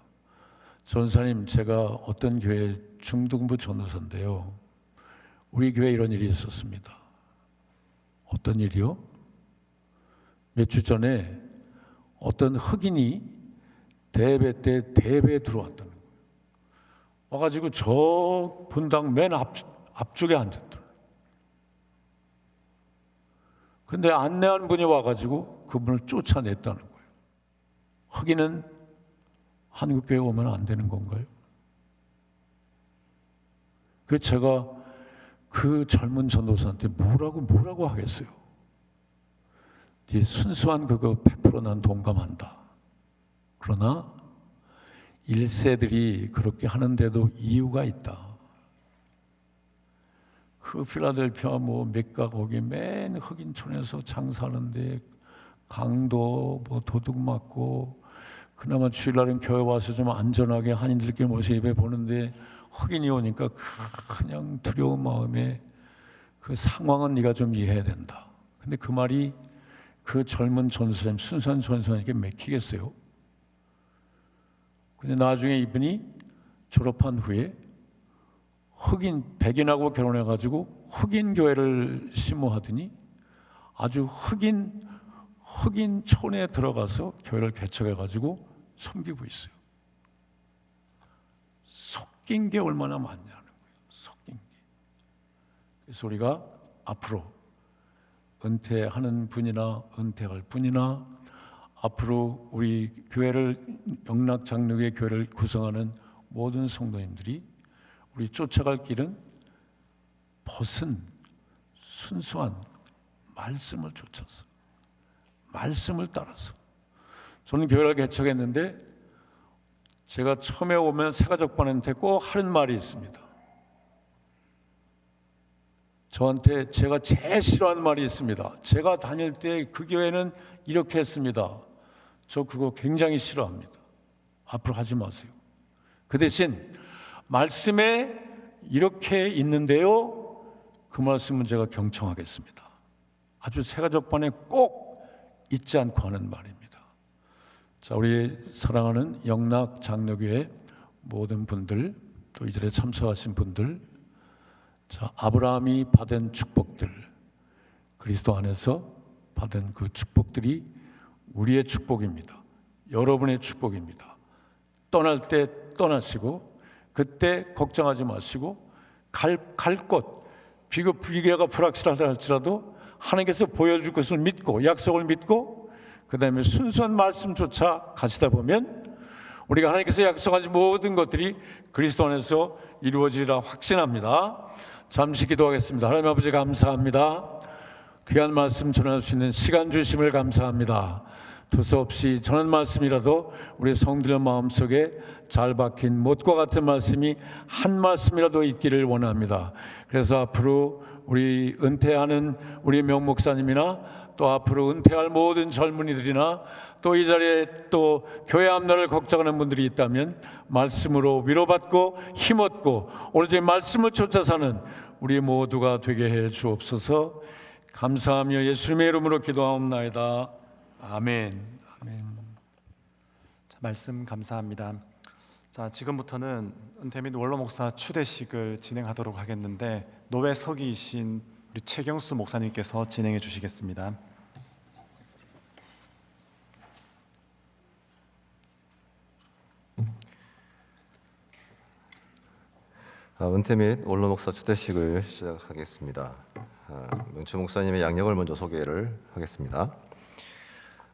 전사님, 제가 어떤 교회 중등부 전도사인데요. 우리 교회에 이런 일이 있었습니다. 어떤 일이요? 몇 주 전에 어떤 흑인이 대회 때 대회에 들어왔다는 거예요. 와가지고 저 분당 맨 앞쪽에 앉았더라고요. 근데 안내한 분이 와가지고 그분을 쫓아냈다는 거예요. 흑인은 한국교회 오면 안 되는 건가요? 그래서 제가 그 젊은 전도사한테 뭐라고 하겠어요? 이 순수한 그거 100% 난 동감한다. 그러나 1세들이 그렇게 하는데도 이유가 있다. 그 필라델피아 메카 거기 맨 흑인촌에서 장사하는데 강도 도둑 맞고 그나마 주일날은 교회 와서 좀 안전하게 한인들끼리 모여서 예배 보는데 흑인이 오니까 그냥 두려운 마음에 그 상황은 네가 좀 이해해야 된다. 근데 그 말이 그 젊은 전사님, 순수한 전사님에게 맥히겠어요? 근데 나중에 이분이 졸업한 후에 백인하고 결혼해가지고 흑인 교회를 심호하더니 아주 흑인 촌에 들어가서 교회를 개척해가지고 섬기고 있어요. 섞인 게 얼마나 많냐는 거예요. 섞인 게. 그래서 우리가 앞으로 은퇴하는 분이나 은퇴할 분이나 앞으로 우리 교회를 영락장로교회 교회를 구성하는 모든 성도님들이 우리 쫓아갈 길은 벗은 순수한 말씀을 쫓아서 말씀을 따라서 저는 교회를 개척했는데 제가 처음에 오면 새가족반한테 꼭 하는 말이 있습니다. 저한테 제가 제일 싫어하는 말이 있습니다. 제가 다닐 때 그 교회는 이렇게 했습니다. 저 그거 굉장히 싫어합니다. 앞으로 하지 마세요. 그 대신 말씀에 이렇게 있는데요, 그 말씀은 제가 경청하겠습니다. 아주 새가족반에 꼭 잊지 않고 하는 말입니다. 자, 우리 사랑하는 영락장로교회 모든 분들, 또 이 자리에 참석하신 분들, 자, 아브라함이 받은 축복들, 그리스도 안에서 받은 그 축복들이 우리의 축복입니다. 여러분의 축복입니다. 떠날 때 떠나시고 그때 걱정하지 마시고 갈 곳, 비교가 불확실하다 할지라도 하나님께서 보여줄 것을 믿고 약속을 믿고 그 다음에 순수한 말씀조차 가시다 보면 우리가 하나님께서 약속하신 모든 것들이 그리스도 안에서 이루어지리라 확신합니다. 잠시 기도하겠습니다. 하나님 아버지 감사합니다. 귀한 말씀 전할 수 있는 시간 주심을 감사합니다. 두서없이 전한 말씀이라도 우리 성도의 마음속에 잘 박힌 못과 같은 말씀이 한 말씀이라도 있기를 원합니다. 그래서 앞으로 우리 은퇴하는 우리 명목사님이나 또 앞으로 은퇴할 모든 젊은이들이나 또 이 자리에 또 교회 앞날을 걱정하는 분들이 있다면 말씀으로 위로받고 힘없고 오로지 말씀을 쫓아 사는 우리 모두가 되게 해 주옵소서. 감사하며 예수님의 이름으로 기도하옵나이다. 아멘. 아멘. 자, 말씀 감사합니다. 자, 지금부터는 은퇴 및 원로 목사 추대식을 진행하도록 하겠는데 노회 서기이신 우리 최경수 목사님께서 진행해 주시겠습니다. 은퇴 및 원로 목사 추대식을 시작하겠습니다. 명추 목사님의 양력을 먼저 소개를 하겠습니다.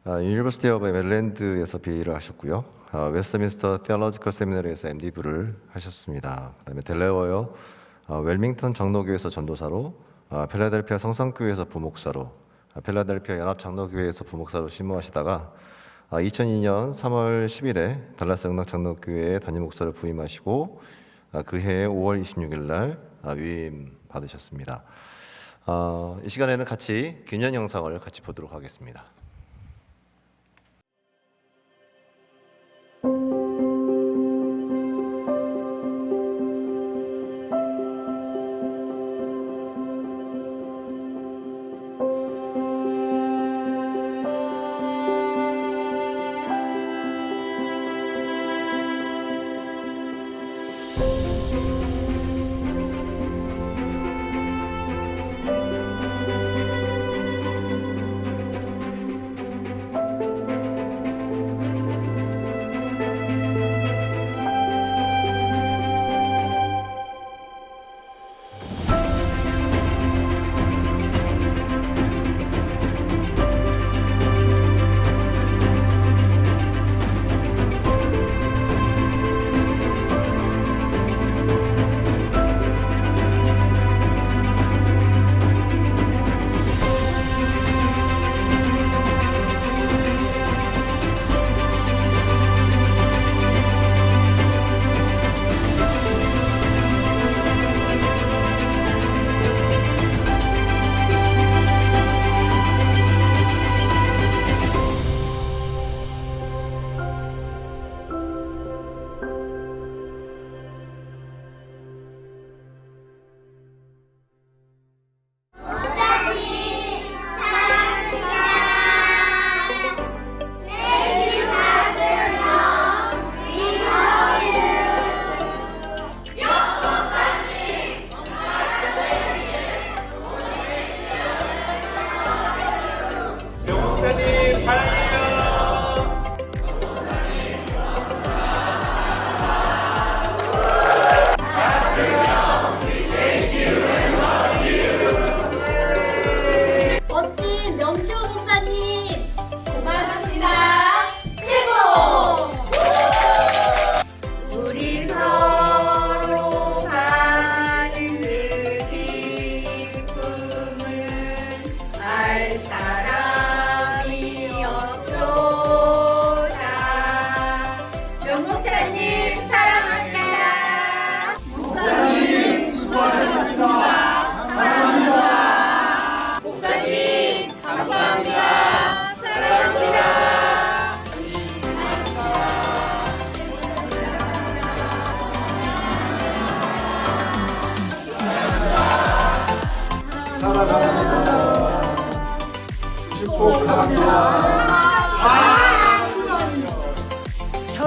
유니버시티 오브 메릴랜드에서 BA를 하셨고요. 웨스트민스터 테올로지컬 세미나리에서 MD부를 하셨습니다. 그다음에 델레웨어 웰밍턴 장로교회에서 전도사로, 필라델피아 성산교회에서 부목사로, 필라델피아 연합장로교회에서 부목사로 심무하시다가 2002년 3월 10일에 달라스 영락장로교회에 담임 목사를 부임하시고 그해 5월 26일 날 위임 받으셨습니다. 이 시간에는 같이 기념 영상을 같이 보도록 하겠습니다.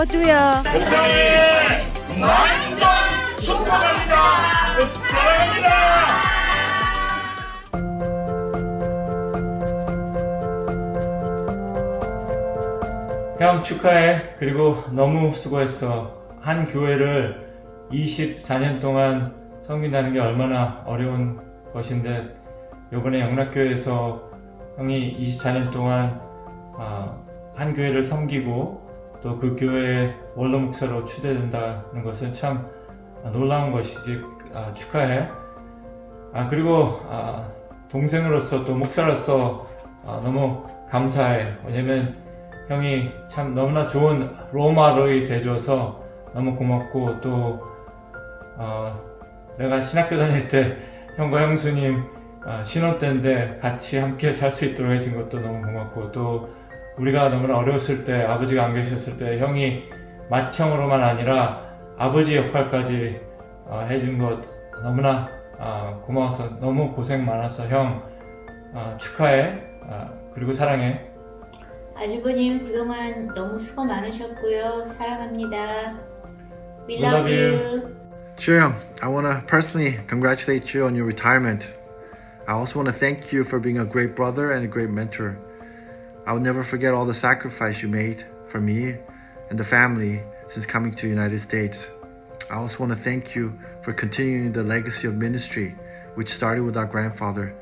모두요. 형 축하해. 그리고 너무 수고했어. 한 교회를 24년 동안 섬긴다는 게 얼마나 어려운 것인데 이번에 영락교회에서 형이 24년 동안 한 교회를 섬기고 또 그 교회의 원로 목사로 추대된다는 것은 참 놀라운 것이지. 축하해. 그리고 동생으로서 또 목사로서 너무 감사해. 왜냐면 형이 참 너무나 좋은 롤모델이 돼줘서 너무 고맙고 또 내가 신학교 다닐 때 형과 형수님 신혼 때인데 같이 함께 살 수 있도록 해준 것도 너무 고맙고 또 우리가 너무나 어려웠을 때 아버지가 안 계셨을 때 형이 맏형으로만 아니라 아버지 역할까지 해준 것 너무나 고마웠어. 너무 고생 많았어. 형 축하해. 그리고 사랑해. 아주버님 그동안 너무 수고 많으셨고요. 사랑합니다. We We love love you. Chiyoung, I want to personally congratulate you on your retirement. I also want to thank you for being a great brother and a great mentor. I will never forget all the sacrifice you made for me and the family since coming to the United States. I also want to thank you for continuing the legacy of ministry which started with our grandfather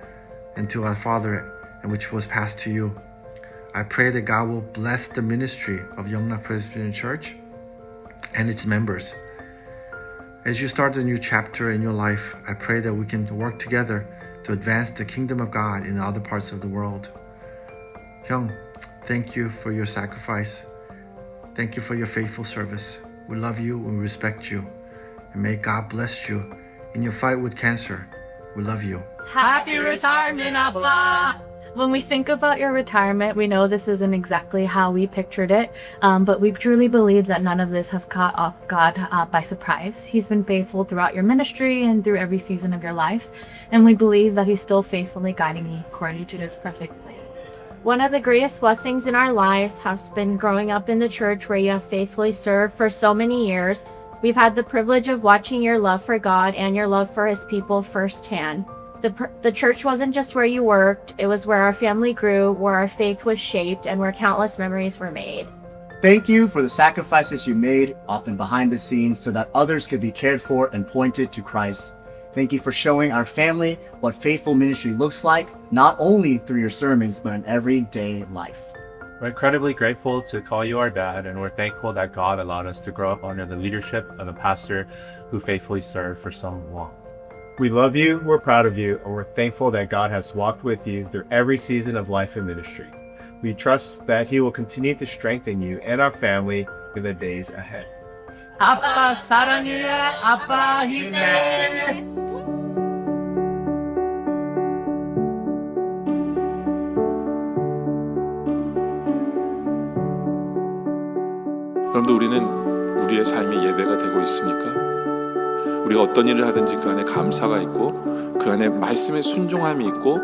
and to our father and which was passed to you. I pray that God will bless the ministry of Yeongnak Presbyterian Church and its members. As you start a new chapter in your life, I pray that we can work together to advance the kingdom of God in other parts of the world. Hyung, thank you for your sacrifice. Thank you for your faithful service. We love you and we respect you. And may God bless you in your fight with cancer. We love you. Happy retirement, Abba! When we think about your retirement, we know this isn't exactly how we pictured it, but we truly believe that none of this has caught off God by surprise. He's been faithful throughout your ministry and through every season of your life, and we believe that He's still faithfully guiding you according to His perfect plan. One of the greatest blessings in our lives has been growing up in the church where you have faithfully served for so many years. We've had the privilege of watching your love for God and your love for His people firsthand. The church wasn't just where you worked, it was where our family grew, where our faith was shaped, and where countless memories were made. Thank you for the sacrifices you made, often behind the scenes, so that others could be cared for and pointed to Christ. Thank you for showing our family what faithful ministry looks like, not only through your sermons, but in everyday life. We're incredibly grateful to call you our dad, and we're thankful that God allowed us to grow up under the leadership of a pastor who faithfully served for so long. We love you, we're proud of you, and we're thankful that God has walked with you through every season of life and ministry. We trust that He will continue to strengthen you and our family in the days ahead. 아빠 사랑해, 아빠 힘내. 여러분들, 우리는 우리의 삶이 예배가 되고 있습니까? 우리가 어떤 일을 하든지 그 안에 감사가 있고 그 안에 말씀의 순종함이 있고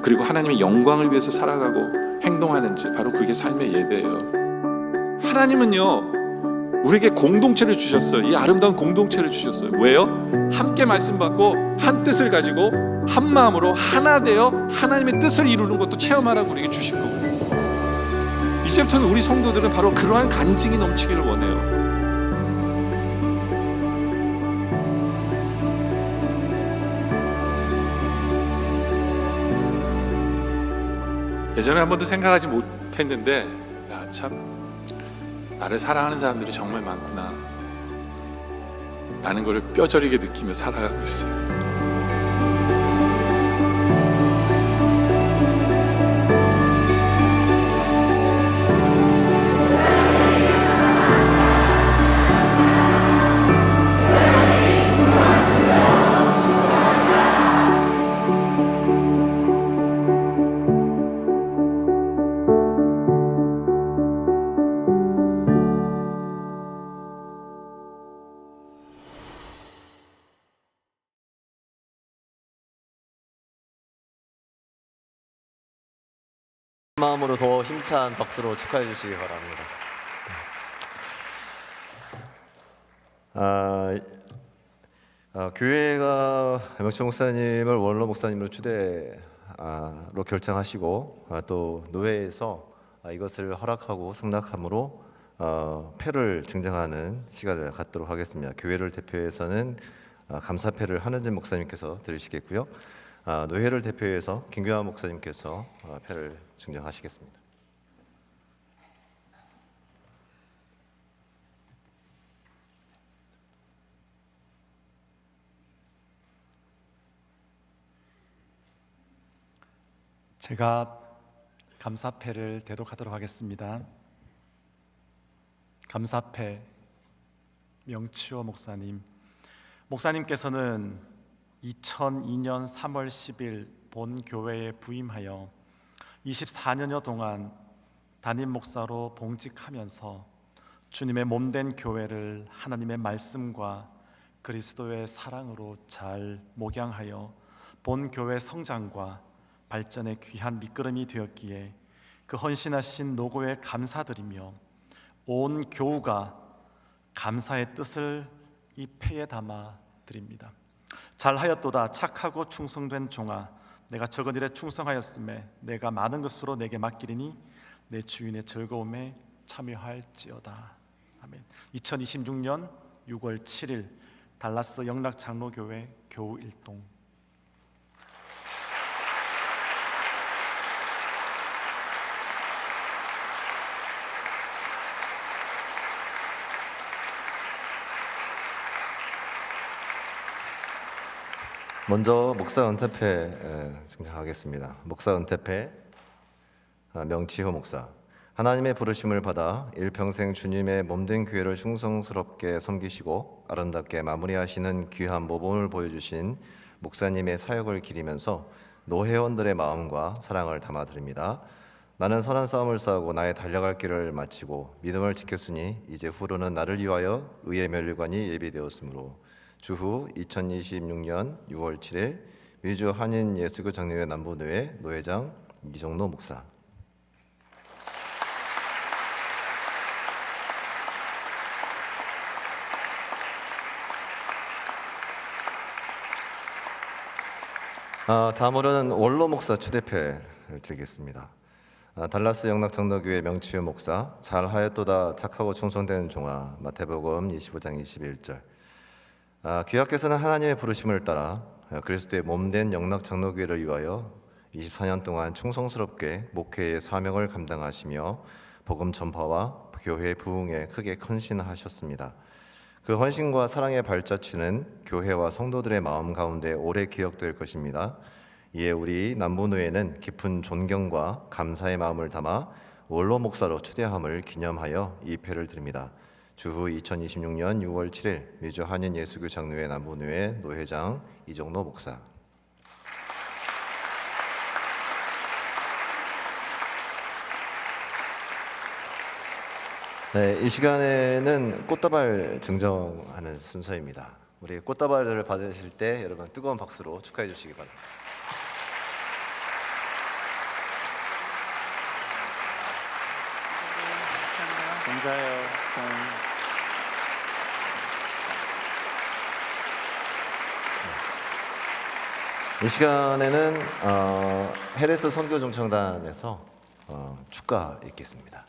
그리고 하나님의 영광을 위해서 살아가고 행동하는지, 바로 그게 삶의 예배예요. 하나님은요 우리에게 공동체를 주셨어요. 이 아름다운 공동체를 주셨어요. 왜요? 함께 말씀 받고 한 뜻을 가지고 한 마음으로 하나 되어 하나님의 뜻을 이루는 것도 체험하라고 우리에게 주신 거고요. 이제부터는 우리 성도들은 바로 그러한 간증이 넘치기를 원해요. 예전에 한 번도 생각하지 못했는데, 야, 참 나를 사랑하는 사람들이 정말 많구나 라는 걸 뼈저리게 느끼며 살아가고 있어요. 마음으로 더 힘찬 박수로 축하해 주시기 바랍니다. 교회가 명철 목사님을 원로 목사님으로 추대로 결정하시고 또 노회에서 이것을 허락하고 승낙함으로 패를 증정하는 시간을 갖도록 하겠습니다. 교회를 대표해서는 감사패를 한은진 목사님께서 들으시겠고요. 노회를 대표해서 김교환 목사님께서 패를 증정하시겠습니다. 제가 감사패를 대독하도록 하겠습니다. 감사패 명치호 목사님. 목사님께서는 2002년 3월 10일 본 교회에 부임하여 24년여 동안 담임 목사로 봉직하면서 주님의 몸된 교회를 하나님의 말씀과 그리스도의 사랑으로 잘 목양하여 본 교회 성장과 발전의 귀한 밑거름이 되었기에 그 헌신하신 노고에 감사드리며 온 교우가 감사의 뜻을 이 패에 담아 드립니다. 잘하였도다 착하고 충성된 종아, 내가 적은 일에 충성하였음에 내가 많은 것으로 내게 맡기리니 내 주인의 즐거움에 참여할지어다. 아멘. 2026년 6월 7일 달라스 영락장로교회 교우일동. 먼저 목사 은퇴패 증정하겠습니다. 목사 은퇴패 명치호 목사. 하나님의 부르심을 받아 일평생 주님의 몸된 교회를 충성스럽게 섬기시고 아름답게 마무리하시는 귀한 모범을 보여주신 목사님의 사역을 기리면서 노회원들의 마음과 사랑을 담아드립니다. 나는 선한 싸움을 싸우고 나의 달려갈 길을 마치고 믿음을 지켰으니 이제 후로는 나를 위하여 의의 면류관이 예비되었으므로 주후 2026년 6월 7일 미주 한인 예수교 장로회 남부노회 노회장 이정로 목사. 다음으로는 원로 목사 추대패를 드리겠습니다. 달라스 영락장로교회 명치호 목사. 잘하였도다 착하고 충성된 종아. 마태복음 25장 21절. 귀하께서는 하나님의 부르심을 따라 그리스도의 몸된 영락장로교회를 위하여 24년 동안 충성스럽게 목회의 사명을 감당하시며 복음 전파와 교회 부흥에 크게 헌신하셨습니다. 그 헌신과 사랑의 발자취는 교회와 성도들의 마음 가운데 오래 기억될 것입니다. 이에 우리 남부노회는 깊은 존경과 감사의 마음을 담아 원로 목사로 추대함을 기념하여 이 패를 드립니다. 주후 2026년 6월 7일 미주 한인 예수교 장로회 남부노회 노회장 이정로 목사. 네, 이 시간에는 꽃다발 증정하는 순서입니다. 우리 꽃다발을 받으실 때 여러분 뜨거운 박수로 축하해 주시기 바랍니다. 감사해요. 이 시간에는 헤레스 선교정창단에서 축가 있겠습니다.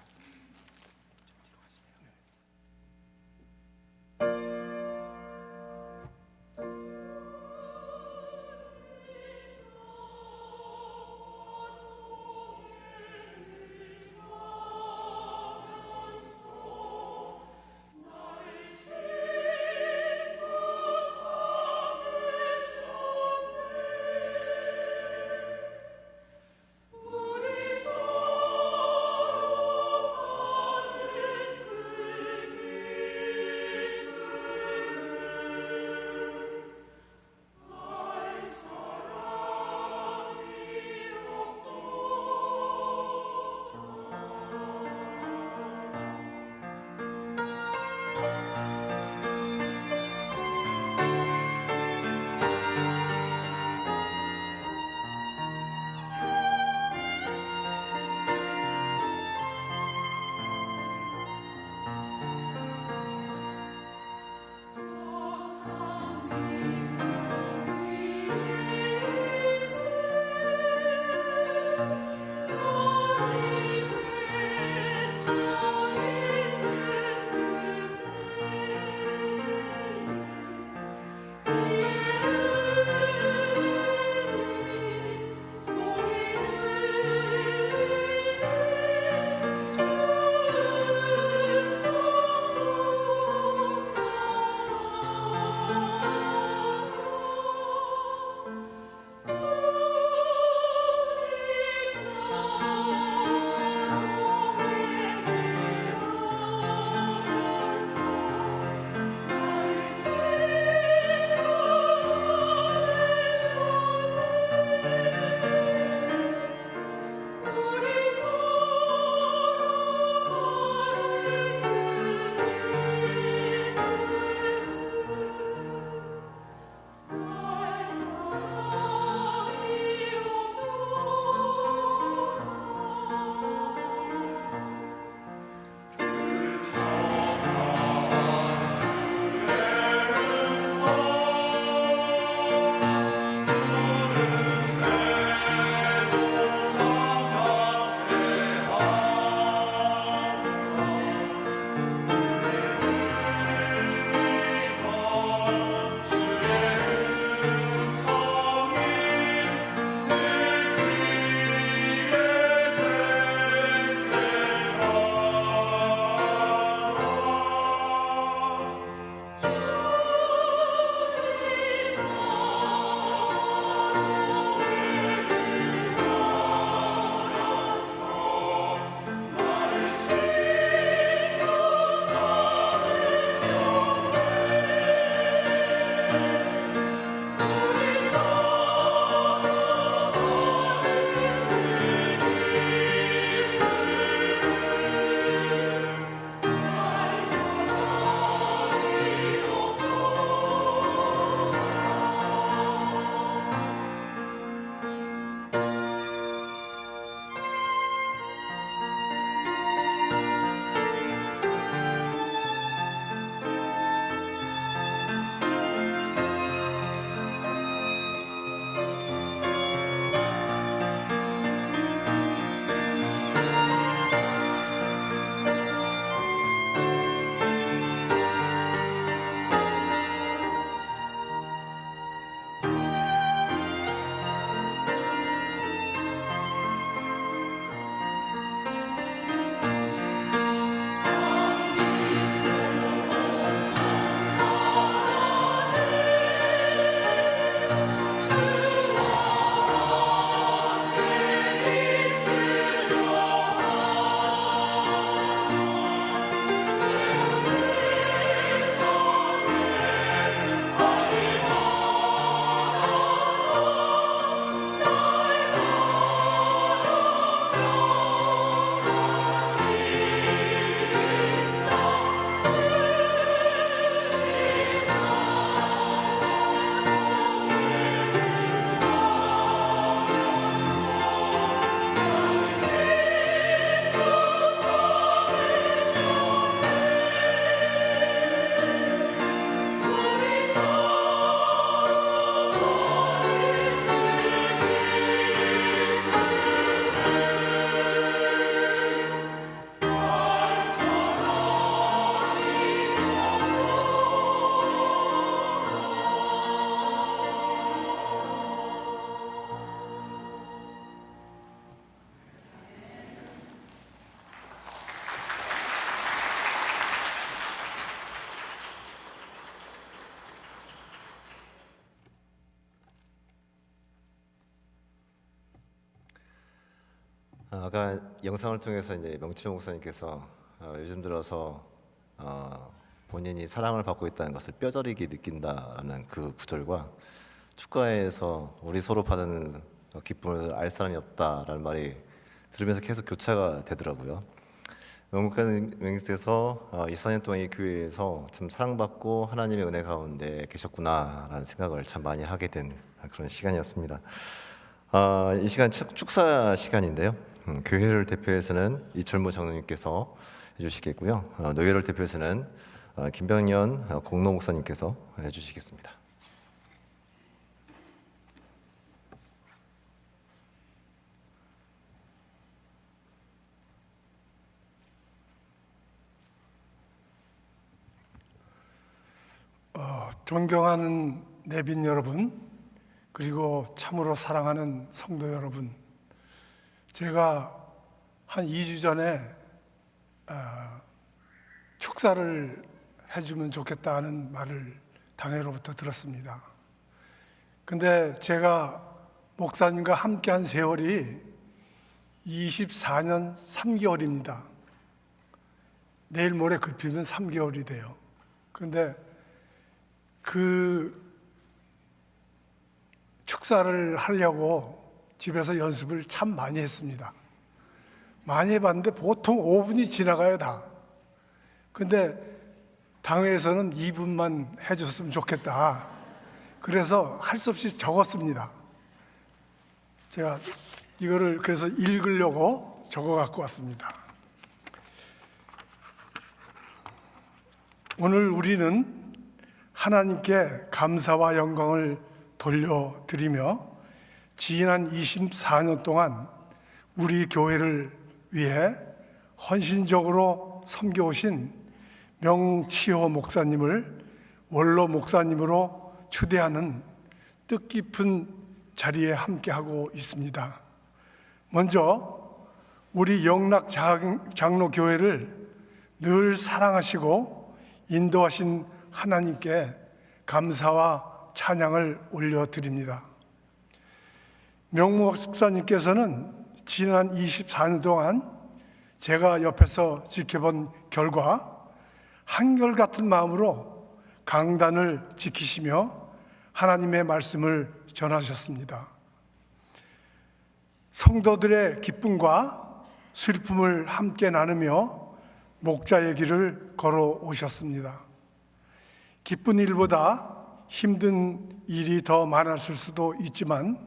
아까 영상을 통해서 이제 명치호 목사님께서 요즘 들어서 본인이 사랑을 받고 있다는 것을 뼈저리게 느낀다라는 그 구절과 축가에서 우리 서로 받는 기쁨을 알 사람이 없다라는 말이 들으면서 계속 교차가 되더라고요. 명목사님께서 24년 동안 이 교회에서 참 사랑받고 하나님의 은혜 가운데 계셨구나라는 생각을 참 많이 하게 된 그런 시간이었습니다. 이 시간 축사 시간인데요. 교회를 대표해서는 이철무 장로님께서 해주시겠고요. 노예를 대표해서는 김병년 공로 목사님께서 해주시겠습니다. 존경하는 내빈 여러분, 그리고 참으로 사랑하는 성도 여러분, 제가 한 2주 전에 축사를 해주면 좋겠다는 말을 당회로부터 들었습니다. 근데 제가 목사님과 함께한 세월이 24년 3개월입니다. 내일 모레 급히면 3개월이 돼요. 그런데 그 축사를 하려고 집에서 연습을 참 많이 했습니다. 많이 해봤는데 보통 5분이 지나가요 다. 근데 당회에서는 2분만 해줬으면 좋겠다. 그래서 할 수 없이 적었습니다. 제가 이거를 그래서 읽으려고 적어 갖고 왔습니다. 오늘 우리는 하나님께 감사와 영광을 돌려드리며 지난 24년 동안 우리 교회를 위해 헌신적으로 섬겨오신 명치호 목사님을 원로 목사님으로 추대하는 뜻깊은 자리에 함께하고 있습니다. 먼저 우리 영락 장로교회를 늘 사랑하시고 인도하신 하나님께 감사와 찬양을 올려드립니다. 명 목사님께서는 지난 24년 동안 제가 옆에서 지켜본 결과 한결같은 마음으로 강단을 지키시며 하나님의 말씀을 전하셨습니다. 성도들의 기쁨과 슬픔을 함께 나누며 목자의 길을 걸어오셨습니다. 기쁜 일보다 힘든 일이 더 많았을 수도 있지만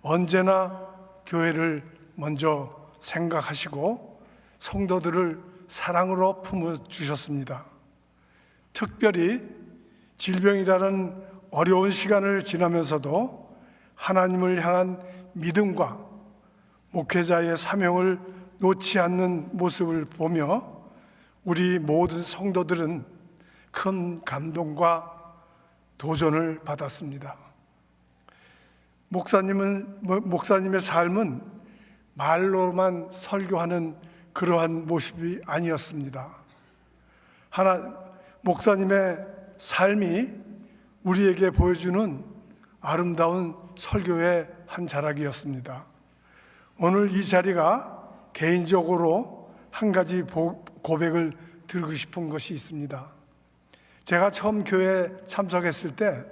언제나 교회를 먼저 생각하시고 성도들을 사랑으로 품어주셨습니다. 특별히 질병이라는 어려운 시간을 지나면서도 하나님을 향한 믿음과 목회자의 사명을 놓지 않는 모습을 보며 우리 모든 성도들은 큰 감동과 도전을 받았습니다. 목사님의 삶은 말로만 설교하는 그러한 모습이 아니었습니다. 목사님의 삶이 우리에게 보여주는 아름다운 설교의 한 자락이었습니다. 오늘 이 자리가 개인적으로 한 가지 고백을 드리고 싶은 것이 있습니다. 제가 처음 교회에 참석했을 때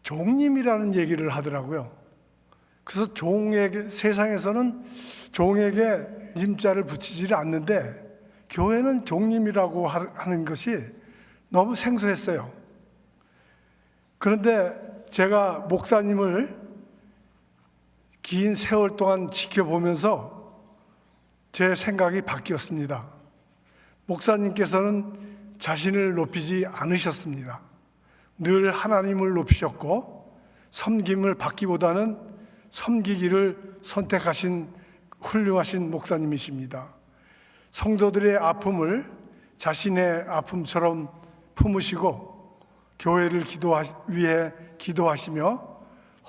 종님이라는 얘기를 하더라고요. 그래서 세상에서는 종에게 님자를 붙이지를 않는데 교회는 종님이라고 하는 것이 너무 생소했어요. 그런데 제가 목사님을 긴 세월 동안 지켜보면서 제 생각이 바뀌었습니다. 목사님께서는 자신을 높이지 않으셨습니다. 늘 하나님을 높이셨고 섬김을 받기보다는 섬기기를 선택하신 훌륭하신 목사님이십니다. 성도들의 아픔을 자신의 아픔처럼 품으시고 교회를 위해 기도하시며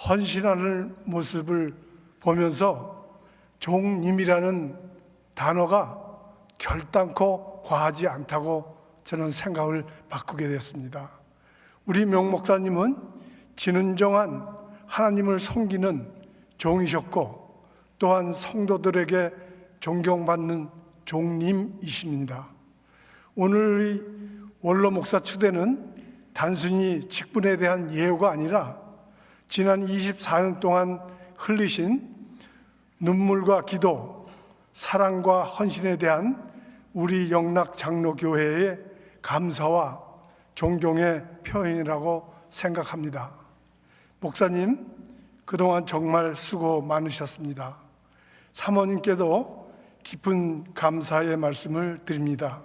헌신하는 모습을 보면서 종님이라는 단어가 결단코 과하지 않다고 저는 생각을 바꾸게 됐습니다. 우리 명 목사님은 진은정한 하나님을 섬기는 종이셨고 또한 성도들에게 존경받는 종님이십니다. 오늘의 원로 목사 추대는 단순히 직분에 대한 예우가 아니라 지난 24년 동안 흘리신 눈물과 기도, 사랑과 헌신에 대한 우리 영락장로교회의 감사와 존경의 표현이라고 생각합니다. 목사님, 그동안 정말 수고 많으셨습니다. 사모님께도 깊은 감사의 말씀을 드립니다.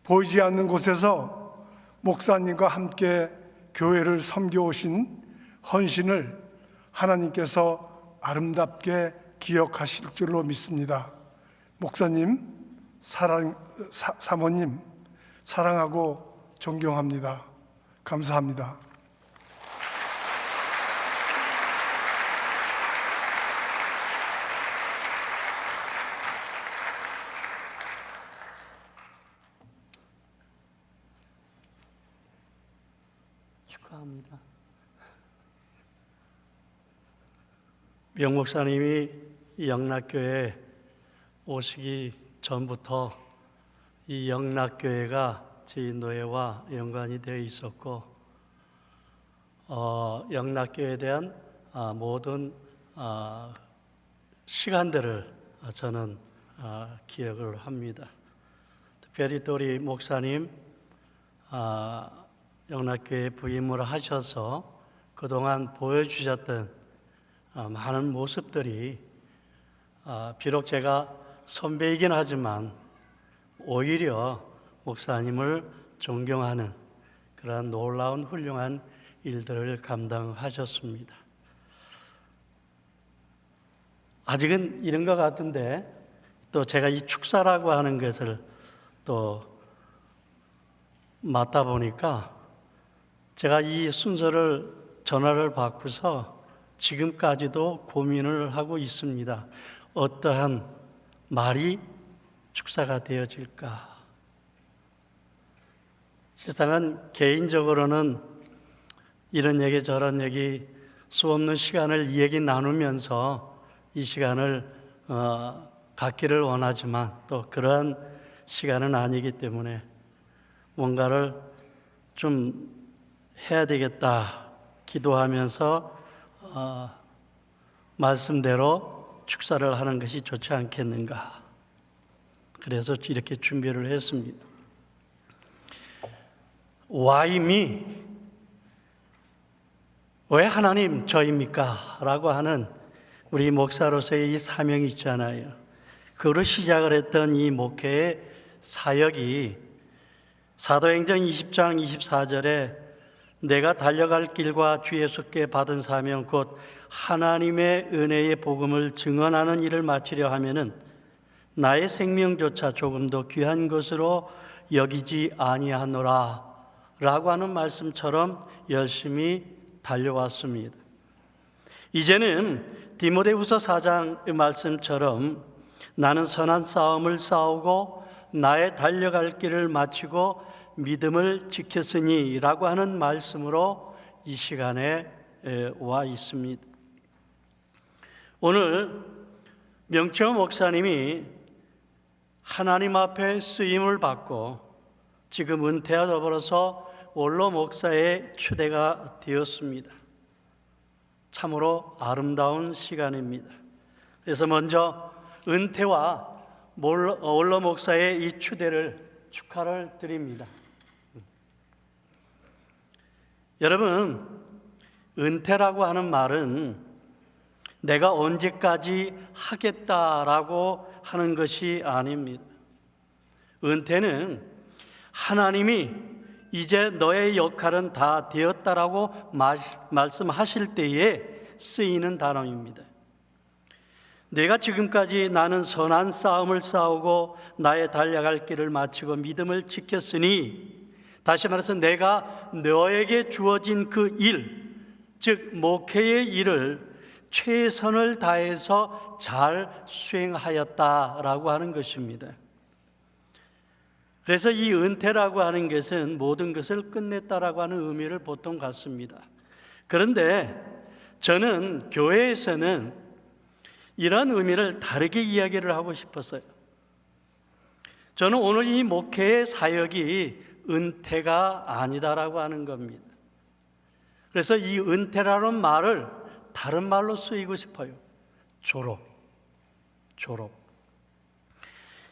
보이지 않는 곳에서 목사님과 함께 교회를 섬겨오신 헌신을 하나님께서 아름답게 기억하실 줄로 믿습니다. 목사님, 사모님 사랑하고 존경합니다. 감사합니다. 축하합니다. 명 목사님이 영락교회에 오시기 전부터 이 영락교회가 저희 노예와 연관이 되어 있었고, 영락교회에 대한 모든 시간들을 저는 기억을 합니다. 특별히 또 우리 목사님 영락교회에 부임을 하셔서 그동안 보여주셨던 많은 모습들이 비록 제가 선배이긴 하지만 오히려 목사님을 존경하는 그런 놀라운 훌륭한 일들을 감당하셨습니다. 아직은 이런 것 같은데 또 제가 이 축사라고 하는 것을 또 맡다 보니까 제가 이 순서를 전화를 받고서 지금까지도 고민을 하고 있습니다. 어떠한 말이 축사가 되어질까? 세상은 개인적으로는 이런 얘기 저런 얘기 수없는 시간을 이 얘기 나누면서 이 시간을 갖기를 원하지만 또 그러한 시간은 아니기 때문에 뭔가를 좀 해야 되겠다 기도하면서 말씀대로 축사를 하는 것이 좋지 않겠는가. 그래서 이렇게 준비를 했습니다. Why me? 왜 하나님 저입니까? 라고 하는 우리 목사로서의 이 사명이 있잖아요. 그로 시작을 했던 이 목회의 사역이 사도행전 20장 24절에 내가 달려갈 길과 주 예수께 받은 사명 곧 하나님의 은혜의 복음을 증언하는 일을 마치려 하면은 나의 생명조차 조금도 귀한 것으로 여기지 아니하노라 라고 하는 말씀처럼 열심히 달려왔습니다. 이제는 디모데후서 4장의 말씀처럼 나는 선한 싸움을 싸우고 나의 달려갈 길을 마치고 믿음을 지켰으니 라고 하는 말씀으로 이 시간에 와 있습니다. 오늘 명채호 목사님이 하나님 앞에 쓰임을 받고 지금 은퇴와 더불어서 원로 목사의 추대가 되었습니다. 참으로 아름다운 시간입니다. 그래서 먼저 은퇴와 원로 목사의 이 추대를 축하를 드립니다. 여러분, 은퇴라고 하는 말은 내가 언제까지 하겠다라고 하는 것이 아닙니다. 은퇴는 하나님이 이제 너의 역할은 다 되었다라고 말씀하실 때에 쓰이는 단어입니다. 내가 지금까지 나는 선한 싸움을 싸우고 나의 달려갈 길을 마치고 믿음을 지켰으니, 다시 말해서 내가 너에게 주어진 그 일, 즉 목회의 일을 최선을 다해서 잘 수행하였다라고 하는 것입니다. 그래서 이 은퇴라고 하는 것은 모든 것을 끝냈다라고 하는 의미를 보통 갖습니다. 그런데 저는 교회에서는 이런 의미를 다르게 이야기를 하고 싶었어요. 저는 오늘 이 목회의 사역이 은퇴가 아니다라고 하는 겁니다. 그래서 이 은퇴라는 말을 다른 말로 쓰이고 싶어요. 졸업.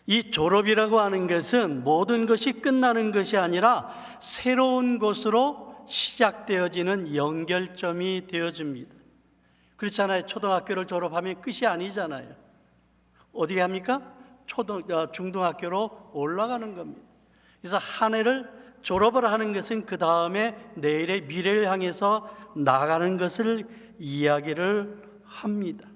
이 졸업이라고 하는 것은 모든 것이 끝나는 것이 아니라 새로운 것으로 시작되어지는 연결점이 되어집니다. 그렇잖아요. 초등학교를 졸업하면 끝이 아니잖아요. 어디 합니까? 중등학교로 올라가는 겁니다. 그래서 한 해를 졸업을 하는 것은 그 다음에 내일의 미래를 향해서 나가는 것을 이야기를 합니다.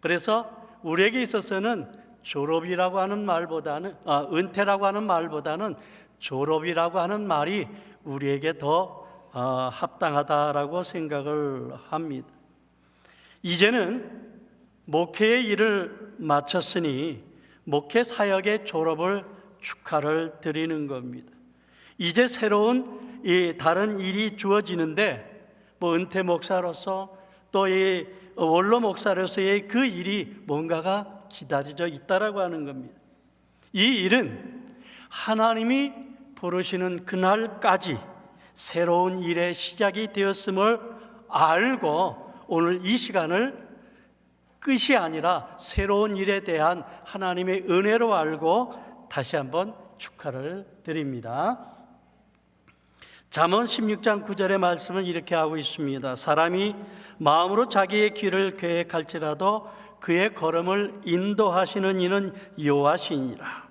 그래서 우리에게 있어서는 졸업이라고 하는 말보다는 은퇴라고 하는 말보다는 졸업이라고 하는 말이 우리에게 더 합당하다라고 생각을 합니다. 이제는 목회의 일을 마쳤으니 목회 사역의 졸업을 축하를 드리는 겁니다. 이제 새로운 다른 일이 주어지는데 은퇴 목사로서 또 이 원로 목사로서의 그 일이 뭔가가 기다려져 있다라고 하는 겁니다. 이 일은 하나님이 부르시는 그날까지 새로운 일의 시작이 되었음을 알고 오늘 이 시간을 끝이 아니라 새로운 일에 대한 하나님의 은혜로 알고 다시 한번 축하를 드립니다. 잠언 16장 9절의 말씀은 이렇게 하고 있습니다. 사람이 마음으로 자기의 길을 계획할지라도 그의 걸음을 인도하시는 이는 여호와시니라.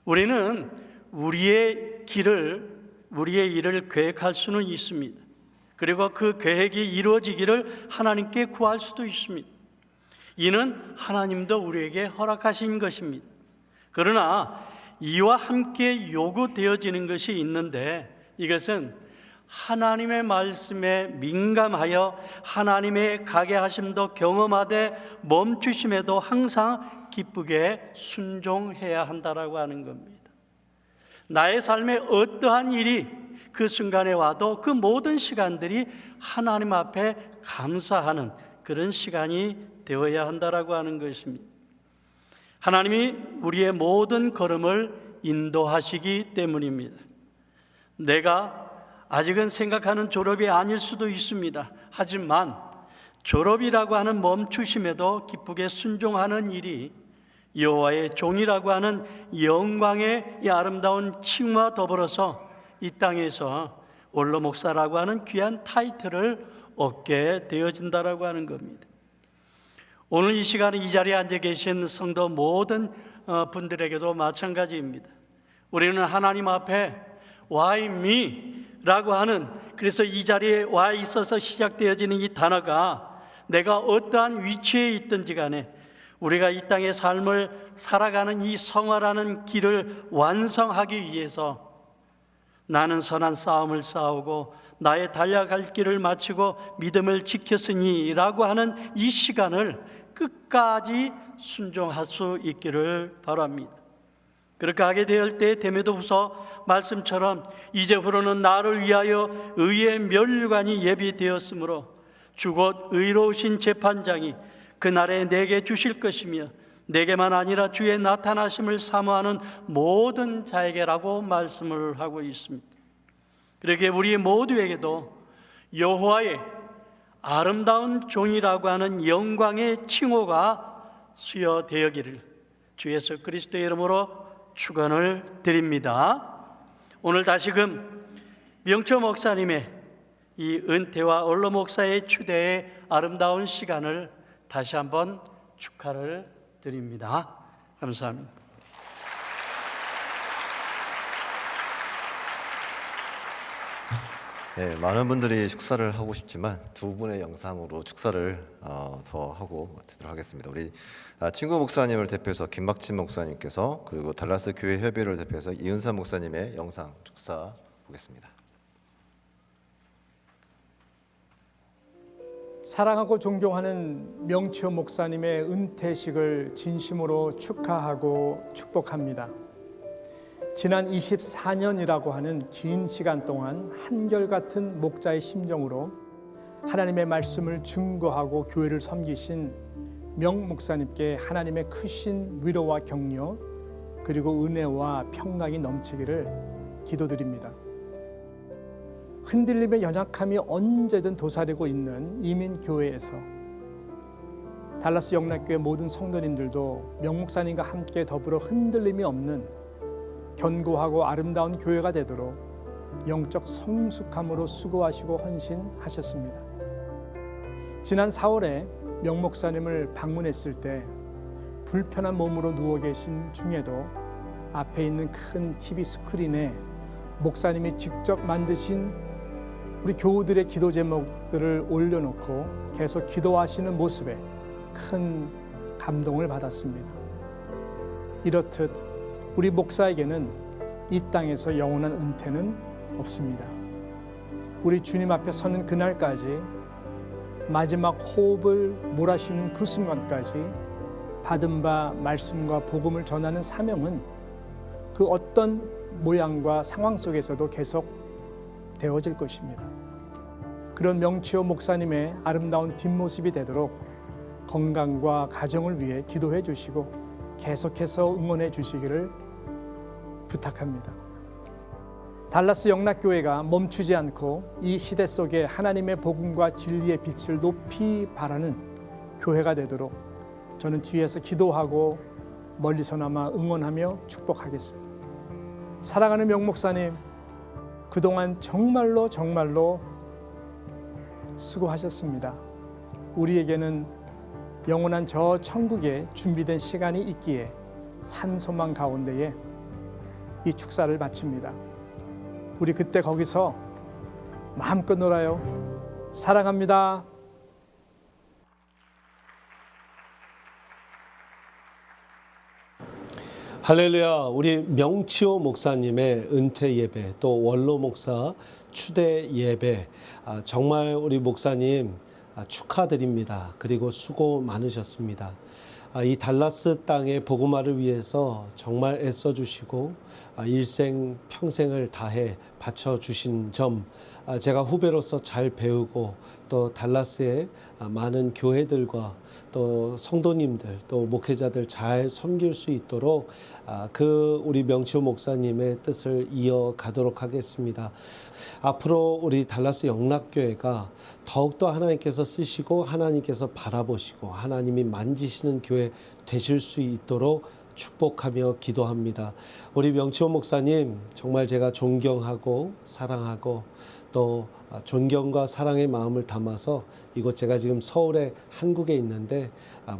우리는 우리의 일을 계획할 수는 있습니다. 그리고 그 계획이 이루어지기를 하나님께 구할 수도 있습니다. 이는 하나님도 우리에게 허락하신 것입니다. 그러나 이와 함께 요구되어지는 것이 있는데 이것은 하나님의 말씀에 민감하여 하나님의 가게 하심도 경험하되 멈추심에도 항상 기쁘게 순종해야 한다라고 하는 겁니다. 나의 삶에 어떠한 일이 그 순간에 와도 그 모든 시간들이 하나님 앞에 감사하는 그런 시간이 되어야 한다라고 하는 것입니다. 하나님이 우리의 모든 걸음을 인도하시기 때문입니다. 내가 아직은 생각하는 졸업이 아닐 수도 있습니다. 하지만 졸업이라고 하는 멈추심에도 기쁘게 순종하는 일이 여호와의 종이라고 하는 영광의 이 아름다운 칭과 더불어서 이 땅에서 원로 목사라고 하는 귀한 타이틀을 얻게 되어진다라고 하는 겁니다. 오늘 이 시간에 이 자리에 앉아 계신 성도 모든 분들에게도 마찬가지입니다. 우리는 하나님 앞에 Why me? 라고 하는, 그래서 이 자리에 와 있어서 시작되어지는 이 단어가 내가 어떠한 위치에 있든지 간에 우리가 이 땅의 삶을 살아가는 이 성화라는 길을 완성하기 위해서 나는 선한 싸움을 싸우고 나의 달려갈 길을 마치고 믿음을 지켰으니 라고 하는 이 시간을 끝까지 순종할 수 있기를 바랍니다. 그렇게 하게 될 때 데메도후서 말씀처럼 이제후로는 나를 위하여 의의 면류관이 예비되었으므로 주 곧 의로우신 재판장이 그날에 내게 주실 것이며 내게만 아니라 주의 나타나심을 사모하는 모든 자에게라고 말씀을 하고 있습니다. 그러기에 우리 모두에게도 여호와의 아름다운 종이라고 하는 영광의 칭호가 수여되어기를 주 예수 그리스도의 이름으로 축원을 드립니다. 오늘 다시금 명초 목사님의 이 은퇴와 원로 목사의 추대의 아름다운 시간을 다시 한번 축하를 드립니다. 감사합니다. 네, 많은 분들이 축사를 하고 싶지만 두 분의 영상으로 축사를 더 하고 마치도록 하겠습니다. 우리 친구 목사님을 대표해서 김박진 목사님께서, 그리고 달라스 교회 협의를 대표해서 이은사 목사님의 영상 축사 보겠습니다. 사랑하고 존경하는 명치호 목사님의 은퇴식을 진심으로 축하하고 축복합니다. 지난 24년이라고 하는 긴 시간 동안 한결같은 목자의 심정으로 하나님의 말씀을 증거하고 교회를 섬기신 명 목사님께 하나님의 크신 위로와 격려 그리고 은혜와 평강이 넘치기를 기도드립니다. 흔들림의 연약함이 언제든 도사리고 있는 이민교회에서 달라스 영락교회 모든 성도님들도 명 목사님과 함께 더불어 흔들림이 없는 견고하고 아름다운 교회가 되도록 영적 성숙함으로 수고하시고 헌신하셨습니다. 지난 4월에 명 목사님을 방문했을 때 불편한 몸으로 누워 계신 중에도 앞에 있는 큰 TV 스크린에 목사님이 직접 만드신 우리 교우들의 기도 제목들을 올려놓고 계속 기도하시는 모습에 큰 감동을 받았습니다. 이렇듯 우리 목사에게는 이 땅에서 영원한 은퇴는 없습니다. 우리 주님 앞에 서는 그날까지 마지막 호흡을 몰아쉬는 그 순간까지 받은 바 말씀과 복음을 전하는 사명은 그 어떤 모양과 상황 속에서도 계속 되어질 것입니다. 그런 명치호 목사님의 아름다운 뒷모습이 되도록 건강과 가정을 위해 기도해 주시고 계속해서 응원해 주시기를 부탁합니다. 달라스 영락교회가 멈추지 않고 이 시대 속에 하나님의 복음과 진리의 빛을 높이 발하는 교회가 되도록 저는 뒤에서 기도하고 멀리서나마 응원하며 축복하겠습니다. 사랑하는 명 목사님, 그동안 정말로 수고하셨습니다. 우리에게는 영원한 저 천국에 준비된 시간이 있기에 산소망 가운데에 이 축사를 마칩니다. 우리 그때 거기서 마음껏 놀아요. 사랑합니다. 할렐루야. 우리 명치호 목사님의 은퇴 예배, 또 원로 목사 추대 예배, 정말 우리 목사님 축하드립니다. 그리고 수고 많으셨습니다. 이 달라스 땅의 복음화를 위해서 정말 애써주시고 일생 평생을 다해 바쳐주신 점, 제가 후배로서 잘 배우고 또 달라스의 많은 교회들과 또 성도님들 또 목회자들 잘 섬길 수 있도록 그 우리 명치호 목사님의 뜻을 이어가도록 하겠습니다. 앞으로 우리 달라스 영락교회가 더욱더 하나님께서 쓰시고 하나님께서 바라보시고 하나님이 만지시는 교회 되실 수 있도록 축복하며 기도합니다. 우리 명치호 목사님 정말 제가 존경하고 사랑하고 또 존경과 사랑의 마음을 담아서 이곳 제가 지금 서울에 한국에 있는데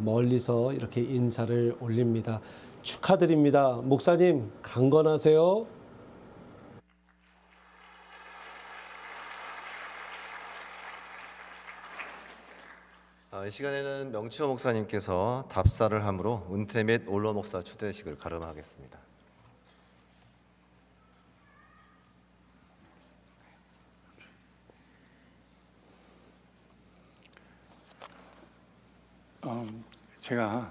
멀리서 이렇게 인사를 올립니다. 축하드립니다. 목사님 강건하세요. 이 시간에는 명치호 목사님께서 답사를 함으로 은퇴 및 원로 목사 추대식을 가름하겠습니다. 제가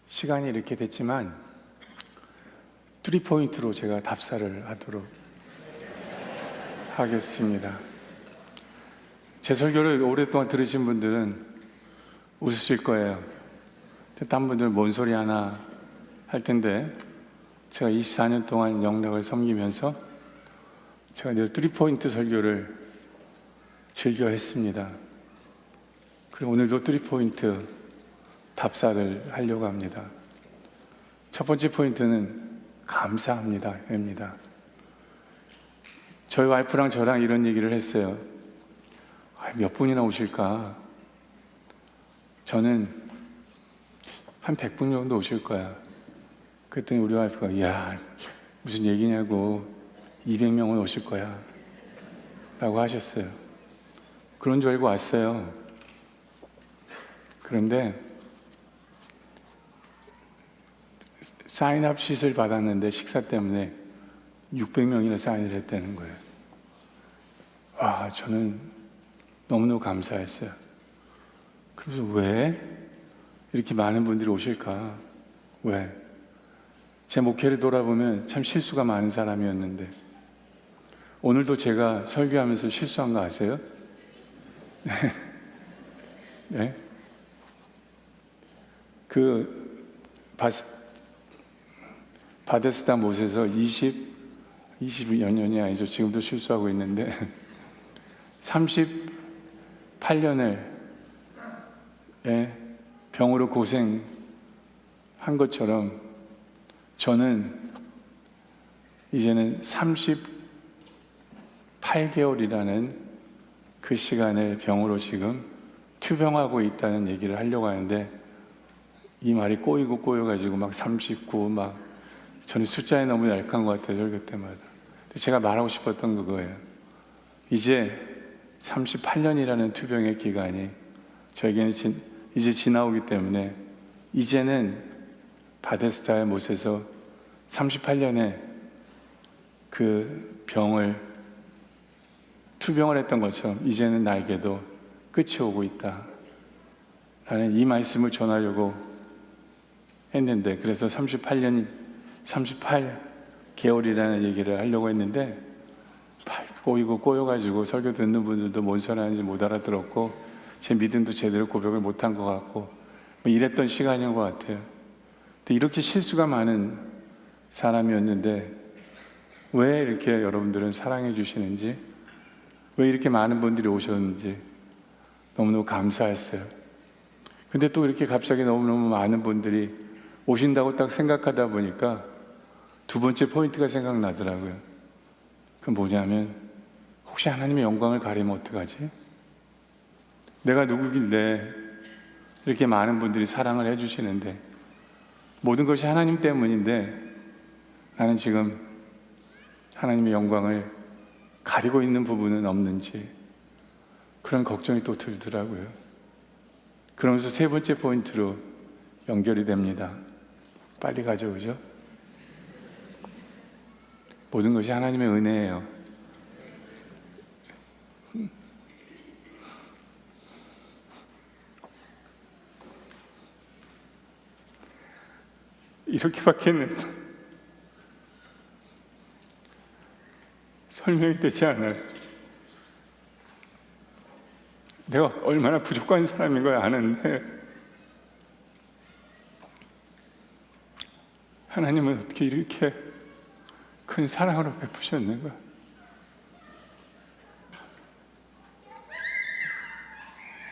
시간이 이렇게 됐지만 3포인트로 제가 답사를 하도록 하겠습니다. 제 설교를 오랫동안 들으신 분들은 웃으실 거예요. 딴 분들은 뭔 소리 하나 할 텐데 제가 24년 동안 영락을 섬기면서 제가 늘 3포인트 설교를 즐겨 했습니다. 그리고 오늘도 3포인트 답사를 하려고 합니다. 첫 번째 포인트는 감사합니다. 저희 와이프랑 저랑 이런 얘기를 했어요. 몇 분이나 오실까? 저는 한 100분 정도 오실 거야. 그랬더니 우리 와이프가 이야 무슨 얘기냐고 200명은 오실 거야 라고 하셨어요. 그런 줄 알고 왔어요. 그런데 사인업 쉿을 받았는데 식사 때문에 600명이나 사인을 했다는 거예요. 와, 저는 너무너무 감사했어요. 그래서 왜 이렇게 많은 분들이 오실까? 왜? 제 목회를 돌아보면 참 실수가 많은 사람이었는데 오늘도 제가 설교하면서 실수한 거 아세요? 네? 그 바데스다 못에서 20여 년이 아니죠. 지금도 실수하고 있는데 38년을 병으로 고생한 것처럼 저는 이제는 38개월이라는 그 시간에 병으로 지금 투병하고 있다는 얘기를 하려고 하는데 이 말이 꼬여가지고 막 39, 막 저는 숫자에 너무 약한 것 같아요, 설교 때마다. 근데 제가 말하고 싶었던 그거예요. 이제 38년이라는 투병의 기간이 저에게는 이제 지나오기 때문에 이제는 바데스다의 못에서 38년의 그 투병을 했던 것처럼 이제는 나에게도 끝이 오고 있다. 라는 이 말씀을 전하려고 했는데, 그래서 38개월이라는 얘기를 하려고 했는데, 꼬여가지고 설교 듣는 분들도 뭔 소리 하는지 못 알아들었고, 제 믿음도 제대로 고백을 못한 것 같고, 뭐 이랬던 시간인 것 같아요. 근데 이렇게 실수가 많은 사람이었는데, 왜 이렇게 여러분들은 사랑해 주시는지, 왜 이렇게 많은 분들이 오셨는지 너무너무 감사했어요. 근데 또 이렇게 갑자기 너무너무 많은 분들이 오신다고 딱 생각하다 보니까 두 번째 포인트가 생각나더라고요. 그건 뭐냐면, 혹시 하나님의 영광을 가리면 어떡하지? 내가 누구긴데 이렇게 많은 분들이 사랑을 해주시는데, 모든 것이 하나님 때문인데 나는 지금 하나님의 영광을 가리고 있는 부분은 없는지, 그런 걱정이 또 들더라고요. 그러면서 세 번째 포인트로 연결이 됩니다. 빨리 가져오죠. 모든 것이 하나님의 은혜예요. 이렇게밖에 설명이 되지 않아요. 내가 얼마나 부족한 사람인 걸 아는데, 하나님은 어떻게 이렇게 큰 사랑으로 베푸셨는가?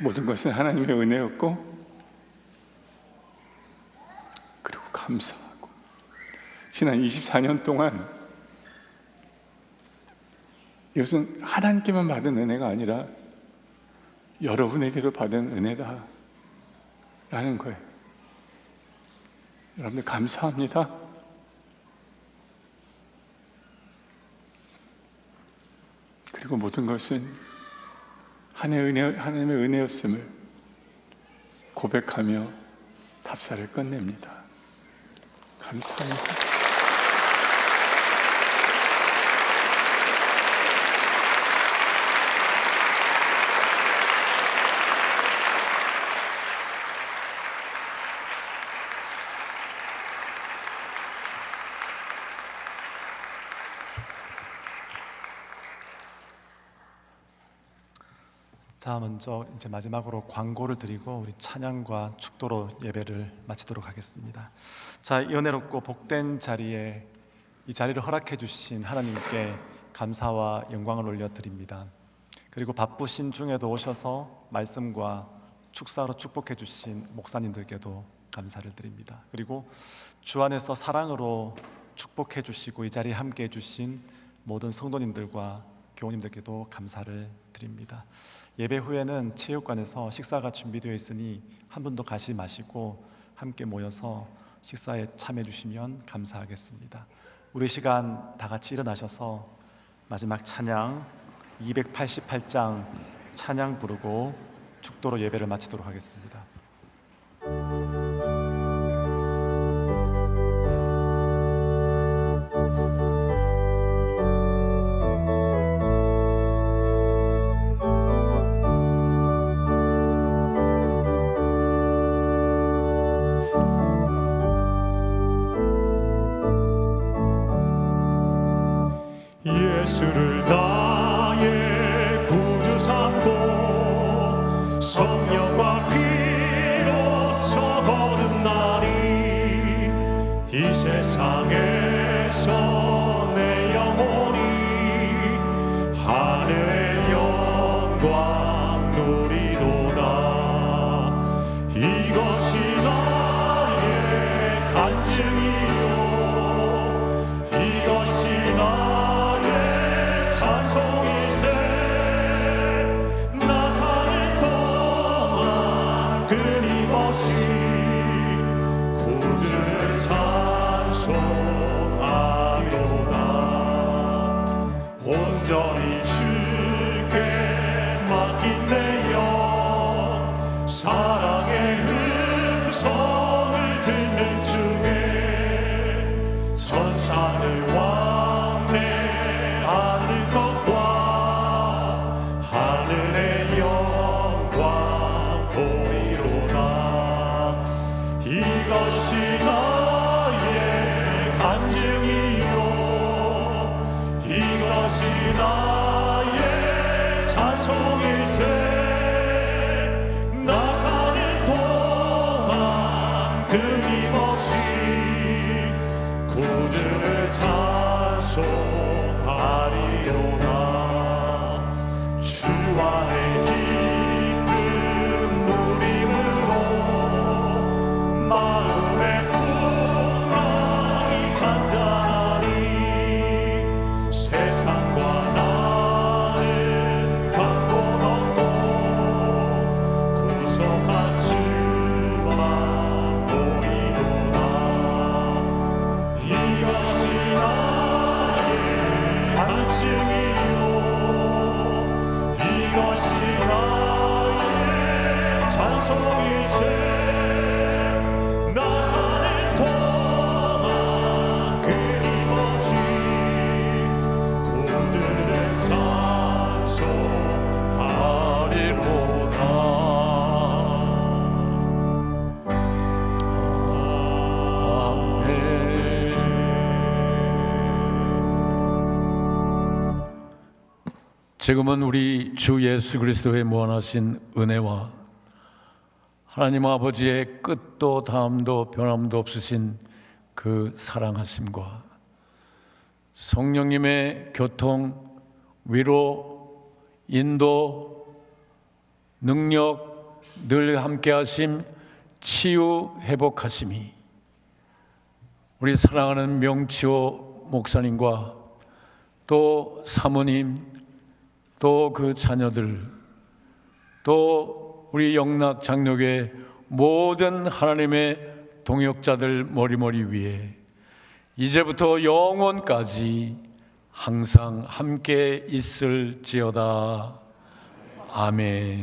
모든 것은 하나님의 은혜였고, 그리고 감사하고, 지난 24년 동안 이것은 하나님께만 받은 은혜가 아니라 여러분에게도 받은 은혜다 라는 거예요. 여러분들 감사합니다. 그리고 모든 것은 하나님의 은혜였음을 고백하며 답사를 끝냅니다. 감사합니다. 자, 먼저 이제 마지막으로 광고를 드리고 우리 찬양과 축도로 예배를 마치도록 하겠습니다. 자, 이 은혜롭고 복된 자리에 이 자리를 허락해 주신 하나님께 감사와 영광을 올려드립니다. 그리고 바쁘신 중에도 오셔서 말씀과 축사로 축복해 주신 목사님들께도 감사를 드립니다. 그리고 주 안에서 사랑으로 축복해 주시고 이 자리에 함께 해 주신 모든 성도님들과 교우님들께도 감사를 드립니다. 예배 후에는 체육관에서 식사가 준비되어 있으니 한 분도 가시 마시고 함께 모여서 식사에 참여해 주시면 감사하겠습니다. 우리 시간 다 같이 일어나셔서 마지막 찬양 288장 찬양 부르고 축도로 예배를 마치도록 하겠습니다. 예수를 나의 구주 삼고 성령과 피로써 거듭나 온전히 주께 맡긴 내 영 사랑의 음성을 듣는 중에 천사들 왕래하는 것과 하늘의 영광 보리로다. 이것이 나의 간증이요 이것이 나의 찬송일세. 나 사는 동안 끊임없이 구주를 찬송하리로다. 주 안에 기쁨 누림으로 마음의 풍랑이 잔잔하니 세상과 나는 강권 없고 구속한 주만 보이도다. 이것이 나의 간증이요 이것이 나의 찬송일세. 나 사는 동안 끊임없이 구주를 찬송하리로다. 지금은 우리 주 예수 그리스도의 무한하신 은혜와 하나님 아버지의 끝도 다함도 변함도 없으신 그 사랑하심과 성령님의 교통, 위로, 인도, 능력 늘 함께하심, 치유, 회복하심이 우리 사랑하는 명치호 목사님과 또 사모님 또 그 자녀들 또 우리 영락 장로교회 모든 하나님의 동역자들 머리머리 위에 이제부터 영원까지 항상 함께 있을지어다. 아멘.